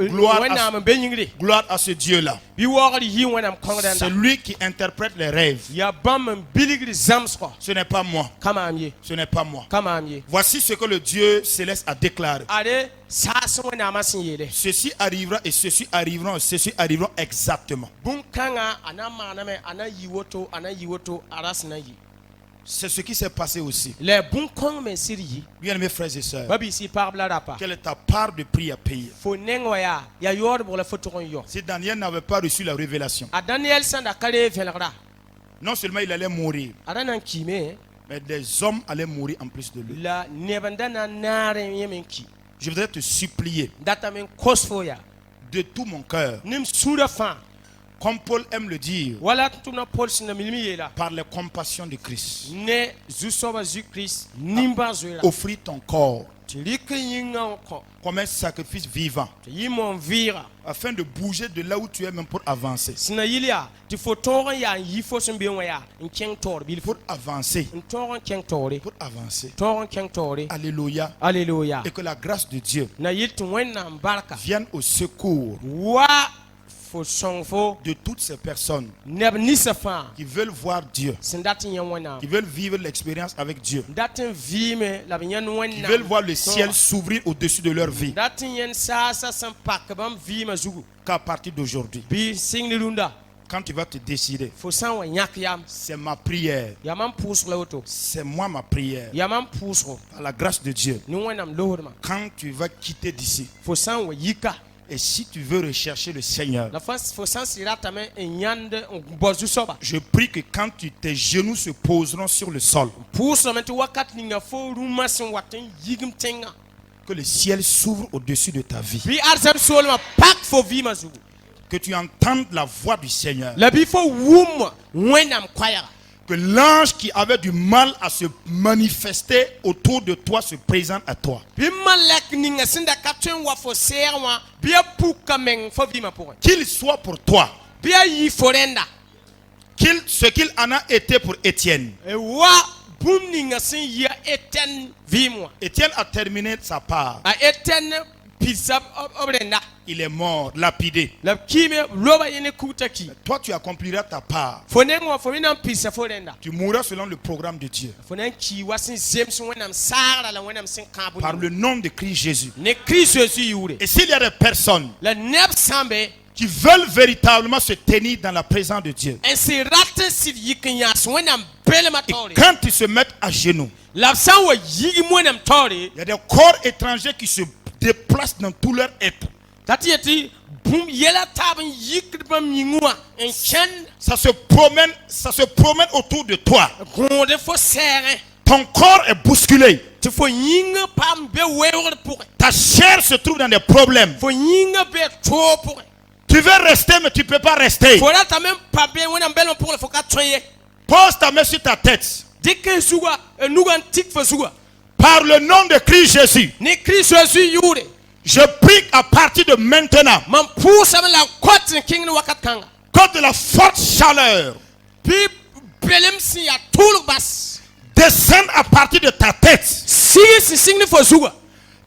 Gloire à- Wẽnnaam n be yĩngre. Gloire à ce Dieu-là. Bɩ waoogd yɩ Wẽnnaam kõng C'est rẽnda. lui qui interprète les rêves. Yaa bãmb n bilgd zãmsgɔ. Ce n'est pas moi. Ka maam ye. Ce n'est pas moi. Ka maam ye. Voici ce que le Dieu céleste a déclaré. Ade saas Wẽnnaamã sẽn yeele. Ceci arrivera et ceci arriveront et ceci arriveront exactement. Bũmb-kãngã a na n maaname a na n yɩ woto a na n yɩ woto a ra sẽn na yɩ. C'est ce qui s'est passé aussi. La bũmb-kõng me n sɩd yɩ. Bien-aimés frères et sœurs, Ba biisi pagb la rapa. quelle est ta part de prix à payer? Fo neng wa yaa yaoodbg la fo tʋg n yɔ. Si Daniel n'avait pas reçu la révélation, A Daniel sẽn da ka ree vẽlgra. non seulement il allait mourir, A ra na n kiime mais des hommes allaient mourir en plus de lui. la neb n da na n naarẽ yẽ me n ki. Je voudrais te supplier Datame n kos fo yaa. de tout mon cœur, Ne m sũurã fãa. comme Paul aime le dire, Wala tɩ tʋm na Pol sẽn na milm yeela. par les compassions de Christ. Ne zu-soabã zu-kirist nimbã zoeera. Offrir ton corps Tɩ rɩk yĩngã n kõ. comme un sacrifice vivant, Tɩ yɩ mon vɩɩga. afin de bouger de là où tu es même pour avancer. Sẽn na yɩl yaa tɩ fo tõog n yaa n yi fo sẽn be wã yaa n kẽng taoor bil fo. Pour avancer, N tõog n kẽng taoore. pour avancer. Tõog n kẽng taoore. Alléluia. Alléluia. Et que la grâce de Dieu Na yɩl tɩ Wẽnnaam barka. vienne au secours Wa fo sõng fo de toutes ces personnes neb ninsã fãa qui veulent voir Dieu, sẽn dat n yẽ Wẽnnaam. qui veulent vivre l'expérience avec Dieu, Dat n vɩɩme la b yãnd qui veulent voir le Wẽnnaam. ciel s'ouvrir au-dessus de leur vie. Dat n yãnd saasã sẽn pak bãmb vɩɩmã zugu. Qu'à partir d'aujourd'hui, Bɩ sɩng ne rũndã quand tu vas te décider, fo sã n wa yãk yam. c'est ma prière, Yaa mam pʋʋsg la woto. c'est moi ma prière, Yaa mam pʋʋsgo par la grâce de Dieu. ne Wẽnnaam loosdmã. Quand tu vas quitter d'ici, Fo sã n wa yika et si tu veux rechercher le Seigneur, la fo sã n sɩ ratame n yãnd n bao zu-soaba. je prie que quand tes genoux se poseront sur le sol, Pʋʋsdame tɩ wakat ninga fo rũmã sẽn wat n yigm tẽngã. que le ciel s'ouvre au-dessus de ta vie, Bɩ arzãm soolmã pak fo vɩɩmã zugu. que tu entendes la voix du Seigneur, La bɩ fo wʋm Wẽnnaam koɛɛga. que l'ange qui avait du mal à se manifester autour de toi se présente à toi. Bɩ malɛk ninga sẽn da ka tõe n wa fo sɛɛg wã bɩ a puka meng fo vɩɩmã pʋgẽ. Qu'il soit pour toi, Bɩ a yɩ fo rẽnda. ce qu'il en a été pour Étienne. Wa bũmb ninga sẽn yɩ a Étɛn vɩɩm wã. Étienne a terminé sa part. A Étɛn pidsa b rẽnda. Il est mort, lapidé. La b kiime loba yẽ ne kugta ki. Toi, tu accompliras ta part. Fo neng wã fo me na n pidsa fo rẽnda. Tu mourras selon le programme de Dieu. Fo na n ki wa sẽn zems Wẽnnaam saagra la Wẽnnaam sẽn kãab Par le nom de Christ Jésus. ne Kirist Jésus yʋʋre. Et s'il y a des personnes La neb sã n be qui veulent véritablement se tenir dans la présence de Dieu, n sɩ rat n sɩd yik n yãas Wẽnnaam belmã et taoore. quand ils se mettent à genoux, La b sã n wa yig Wẽnnaam taoore. il y a des corps étrangers qui se déplacent dans tout leur être. T'a tɩ yetɩ bũmb yɛla taab n yikd bãmb yĩng wã n kẽnd Ça se promène autour de toi. gõode fo sɛɛgẽ Ton corps est bousculé. tɩ fo yĩng paam be weoogd pʋgẽ. Ta chair se trouve dans des problèmes. Fo yĩng be toog pʋgẽ. Tu veux rester, mais tu ne peux pas rester. Fo ratame n pa be Wẽnnaam belmã pʋgẽ la fo ka tõe ye. Pose ta main sur ta tête. Dɩk n zuga n nuga n tik fo zuga. Par le nom de Christ Jésus, Ne Kirist Jésus yʋʋre. je prie à partir de maintenant, Man pʋʋsame la n kot n kẽng ne wakat kãnga. quand de la forte chaleur Bɩ belem sẽn yaa tʋʋlg bas. descende à partir de ta tête Sɩg sẽn sɩng ne fo zuga.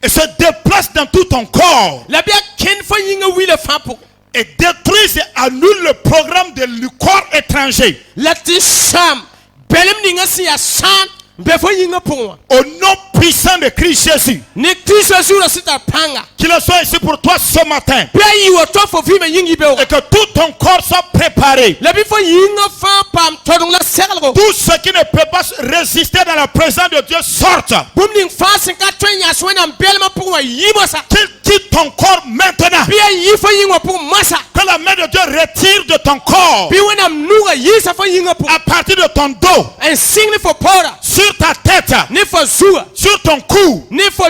et se déplace dans tout ton corps La bɩ a kẽnd fo yĩngã wɩɩla fãa pʋgẽ. et détruise et annule le programme du corps étranger. La tɩ sãam belem ninga sẽn yaa sãan n be fo yĩngã pʋgẽ wã. Au nom puissant de Christ Jésus, Ne Kirist Jésus ra sɩd tar pãnga. qu'il soit ici pour toi ce matin Bɩ a yɩ woto fo vɩɩmã yĩng yɩ beoogã. et que tout ton corps soit préparé. La bɩ fo yĩngã fãa paam tõdg la seglgo. Tout ce qui ne peut pas résister dans la présence de Dieu sorte. Bũmb ning fãa sẽn ka tõe n yãs Wẽnnaam belmã pʋgẽ wã yɩ mosã. Qu'il quitte ton corps maintenant. Bɩ a yɩ fo yĩng wã pʋgẽ masa. Que la main de Dieu retire de ton corps, Bɩ Wẽnnaam nuga yɩɩsa fo yĩngã pʋgẽ. à partir de ton dos, N sɩng ne fo paoora. sur ta tête, Ne fo zuga. sur ton cou, Ne fo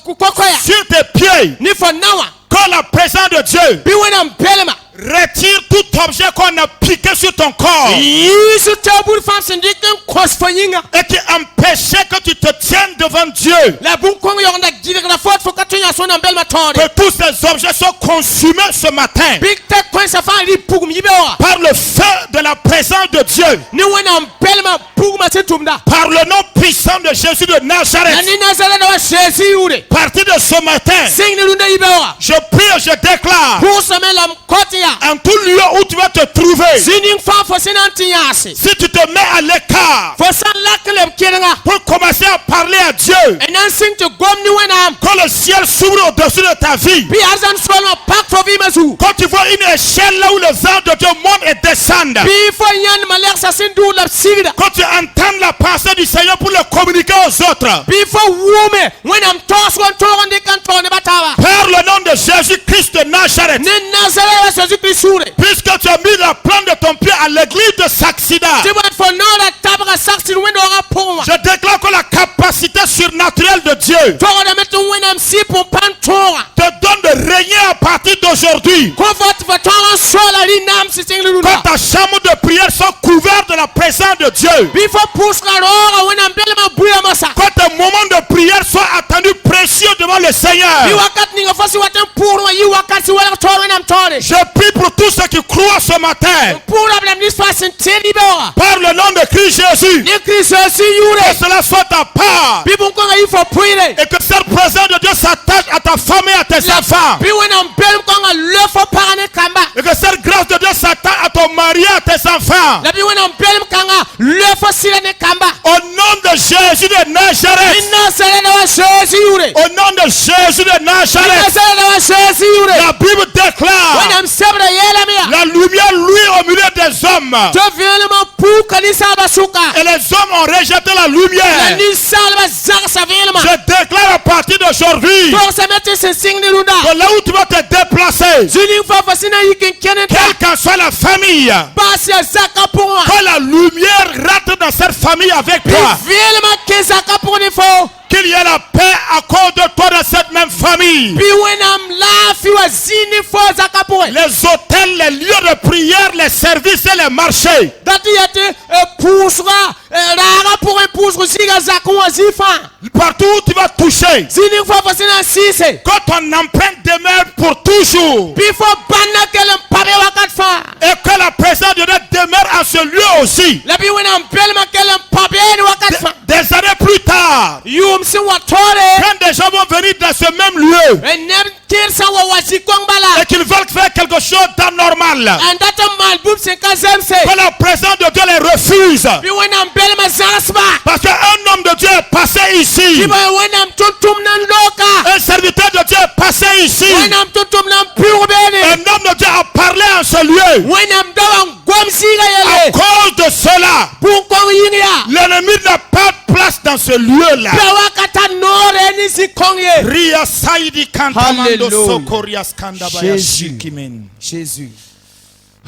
kokoya. sur tes pieds. Ne fo nawa. Que la présence de Dieu Bɩ Wẽnnaam belmã retire tout objet qu'on a piqué sur ton corps Yesu tabul fam sindikin kosfanyinga. et qui empêchait que tu te tiennes devant Dieu. La bun kong yonda gigra fort fokatunya sona mbel matore. Que tous ces objets soient consumés ce matin Big tech coin sa fa ri pugum yibewa. par le feu de la présence de Dieu. Ni wena mbelma puguma setumda. Par le nom puissant de Jésus de Nazareth. Nani Nazareth wa Jésus yure. À partir de ce matin, Sing ni lunda yibewa. je prie et je déclare Pour se mettre la kotia. en tout lieu où tu vas te trouver, Sining fa fo sinantinyasi. si tu te mets à l'écart Fo san laklem kirenga. pour commencer à parler à Dieu, And then sing to gom ni wena. quand le ciel s'ouvre au-dessus de ta vie, Bi arzan solma pak fo vi mazu. quand tu vois une échelle là où les anges de Dieu montent et descendent, Bi fo yan malek sa sindu la sigda. quand tu entends la pensée du Seigneur pour le communiquer aux autres, Before woman, when I'm tossed one to on the canton batawa. par le nom de Jésus-Christ de Nazareth, Ni Nazareth was a sure. puisque tu as mis la plante de ton pied à l'église de Saxida, Tibat for no that tabaka saxin window rapoma. je déclare que la capacité surnaturelle de Dieu Toga the metal when I'm sipon pantora. te donne de régner à partir d'aujourd'hui. Comfort for Tonga solar in Nam sitting Quand Luna. ta chambre de prière sont couvertes de la présence de Dieu, Before Puskarora, when I'm Belma Buyamasa. quand tes moments de prière sont attendus précieux devant le Seigneur, You are cutting a fussy water poor, you are cutting well when I'm torn. je prie pour tous ceux qui croient ce matin, Poor up them this fast and teddy bear. par le nom de Christ Jésus, Nikri see you. que cela soit ta part, People go for pretty. et que cette présence de Dieu s'attache à ta femme et à tes enfants, Be when I'm Bel Konga love for Parane Kamba. et que cette grâce de Dieu s'attache à ton mari et à tes enfants. Labi when I'm Bel Kanga love for Sirene Kamba. Au nom de Jésus de Nazareth, Inna Serena was Shesi Yure. au nom de Jésus de Inna Nazareth, Serena was Shesi Yure. la Bible déclare When I'm Sebra Yelamia. la lumière luit au milieu des hommes, Jovilma Puka Nisaba Suka. et les hommes ont rejeté la La lumière. Nisalva Zarsa Vilma. Je déclare à partir d'aujourd'hui Pour se mettre ce signe de Lunda. que là où tu vas te déplacer, Julie Fafasina Yikin Keneta. quelle qu'en soit la famille, Basia Zaka pour moi. que la lumière rentre dans cette famille avec toi, Vilma Kezaka pour les faux. qu'il y ait la paix à cause de toi dans cette même famille. Be when I'm laughing was Zini for Zaka pour Les hôtels, les lieux de prière, les services et les marchés, Dati yate poussera rara pour un pousse siga zakwa zifa. partout où tu vas toucher, Zini Fafasina Sise. que ton empreinte demeure pour toujours, Before Banna Kelem Pabe Wakatfa. et que la présence de Dieu demeure en ce lieu aussi. Labi when I'm Belma Kelem Pabe Wakatfa. Des années plus tard, You see what Tore. quand des gens vont venir dans ce même lieu And nem Kirsa Wazikongbala. et qu'ils veulent faire quelque chose d'anormal, And that a man boom se kazemse. que la présence de Dieu les refuse. Be when I'm Belma Zarasba. Parce qu'un homme de Dieu est passé ici, Be when I'm Tutum Nandoka. un serviteur de Dieu est passé ici, When I'm Tutum Nan Purbene. un homme de Dieu a parlé en ce lieu. When I'm Down Gwamsiga À Yale. cause de cela, Bunkong Yinia. l'ennemi n'a pas de place dans ce lieu-là. Bewakata Nore Nisi Kongye. Ria Saidi Kantamando Alléluia. Sokorias Kandabaya Jésus. Shikimen. Jésus.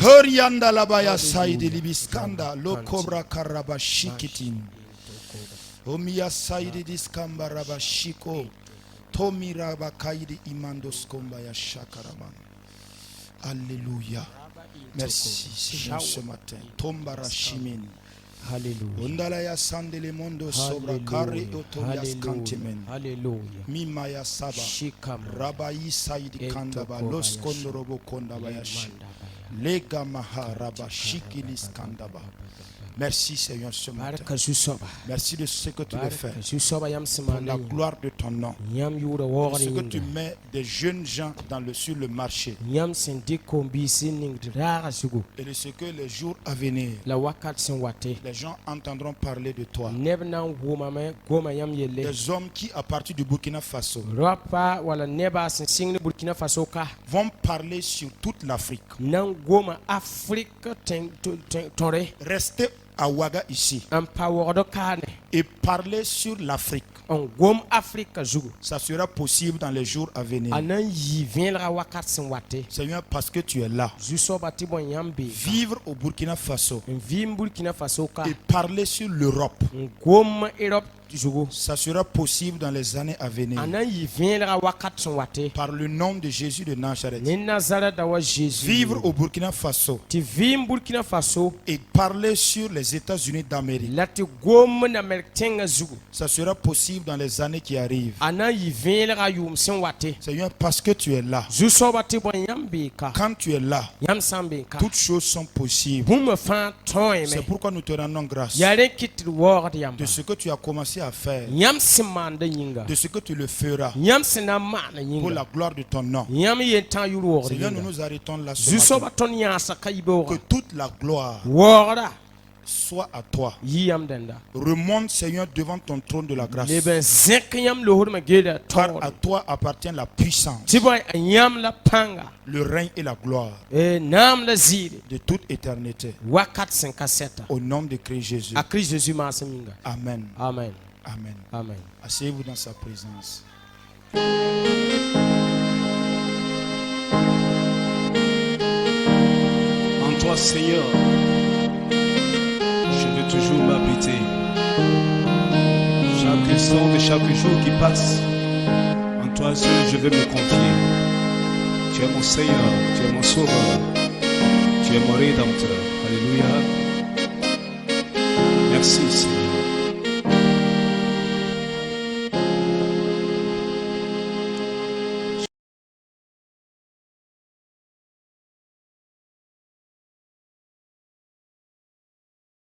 Horianda Labaya Saidi Libiskanda Lokobra Karaba Shikitin. Omia Saidi Diskamba Raba Shiko. Tomira Bakaidi Imandos Kombaya Shakaraman. Alléluia. Merci Seigneur ce matin. Tombara Shimin. Alléluia. Ondalaya Sandele Mondo Sobra Kare Otorias Kantimen. Alléluia. Mimaya Saba. Shikam. Rabai Saidi Kandaba Los Kondorobo Kondabayashi. Lega Maharaba Shikilis Kandaba. Merci Seigneur ce matin. Baraka Jusoba. Merci de ce que tu veux faire. Baraka Jusoba Yam Pour la Simani. gloire de ton nom. Yam Yura De Wara ce que tu Yinda. mets des jeunes gens sur le marché. Yam Sindiko Mbisi Ning Dara Sugu. Et de ce que les jours à venir, La Wakat Sinwate. les gens entendront parler de toi. Nebna Womame Goma Yam Yele. Des hommes qui, à partir du Burkina Faso, Rapa wala Neba Sing Burkina Faso Ka. vont parler sur toute l'Afrique. Nan Goma Afrique Tore. Restez à Ouaga ici Un power de Kane. et parler sur l'Afrique. On Gom Afrique Jugu. Ça sera possible dans les jours à venir. Anan yi viendra Wakat Sinwate. Seigneur, parce que tu es là. Jusoba Tibon Yambe. Vivre au Burkina Faso Vim Burkina Faso Ka. et parler sur l'Europe. Gom Europe zugu Ça sera possible dans les années à venir. ana yi vẽelga wakat sẽn wate Par le nom de Jésus de Nazareth. ne nazarɛta wa Jésus Vivre au Burkina Faso tɩ vɩɩm Burkina Faso et parler sur les États-Unis d'Amérique. la tɩ gom n Amɛrik tẽngã zugu Ça sera possible dans les années qui arrivent. a na n yɩ vẽelga yʋʋm sẽn wate Seigneur, parce que tu es là. zu-soabã tɩ bõe yãmb beeka Quand tu es là, yãmb sã n beeka toutes choses sont possibles. bũmb fãa tõeme C'est pourquoi nous te rendons grâce yaa rẽ kɩt tɩ d waoogd yãmba de ce que tu as commencé à faire, yãmb sẽn maanda yĩnga de ce que tu le feras yãmb sẽn na n maana pour yĩnga la gloire de ton nom. yãmb yen-tãag yʋr waoogd Seigneur, nous yĩnga nous arrêtons là ce zu-soabã matin. tõnd yãasa ka yibeooga Que toute la gloire waoogra soit à toi. yi yãmb dẽnda Remonte, Seigneur, devant ton trône de la grâce. leb n zẽk yãmb loosdmã geeda Car à tõogd toi appartient la puissance, tɩ bõe a yãmb la pãnga le règne et la gloire naam la ziire de toute éternité. wakat sẽn ka sɛta Au nom de Christ Jésus. a Kirist Zeezi maasem yĩnga Amen. amen Amen. amen Asseyez-vous dans sa présence. En toi, Seigneur, je veux toujours m'abriter. Chaque instant de chaque jour qui passe, en toi seul, je veux me confier. Tu es mon Seigneur, tu es mon Sauveur, tu es mon Rédempteur. Alléluia. Merci, Seigneur.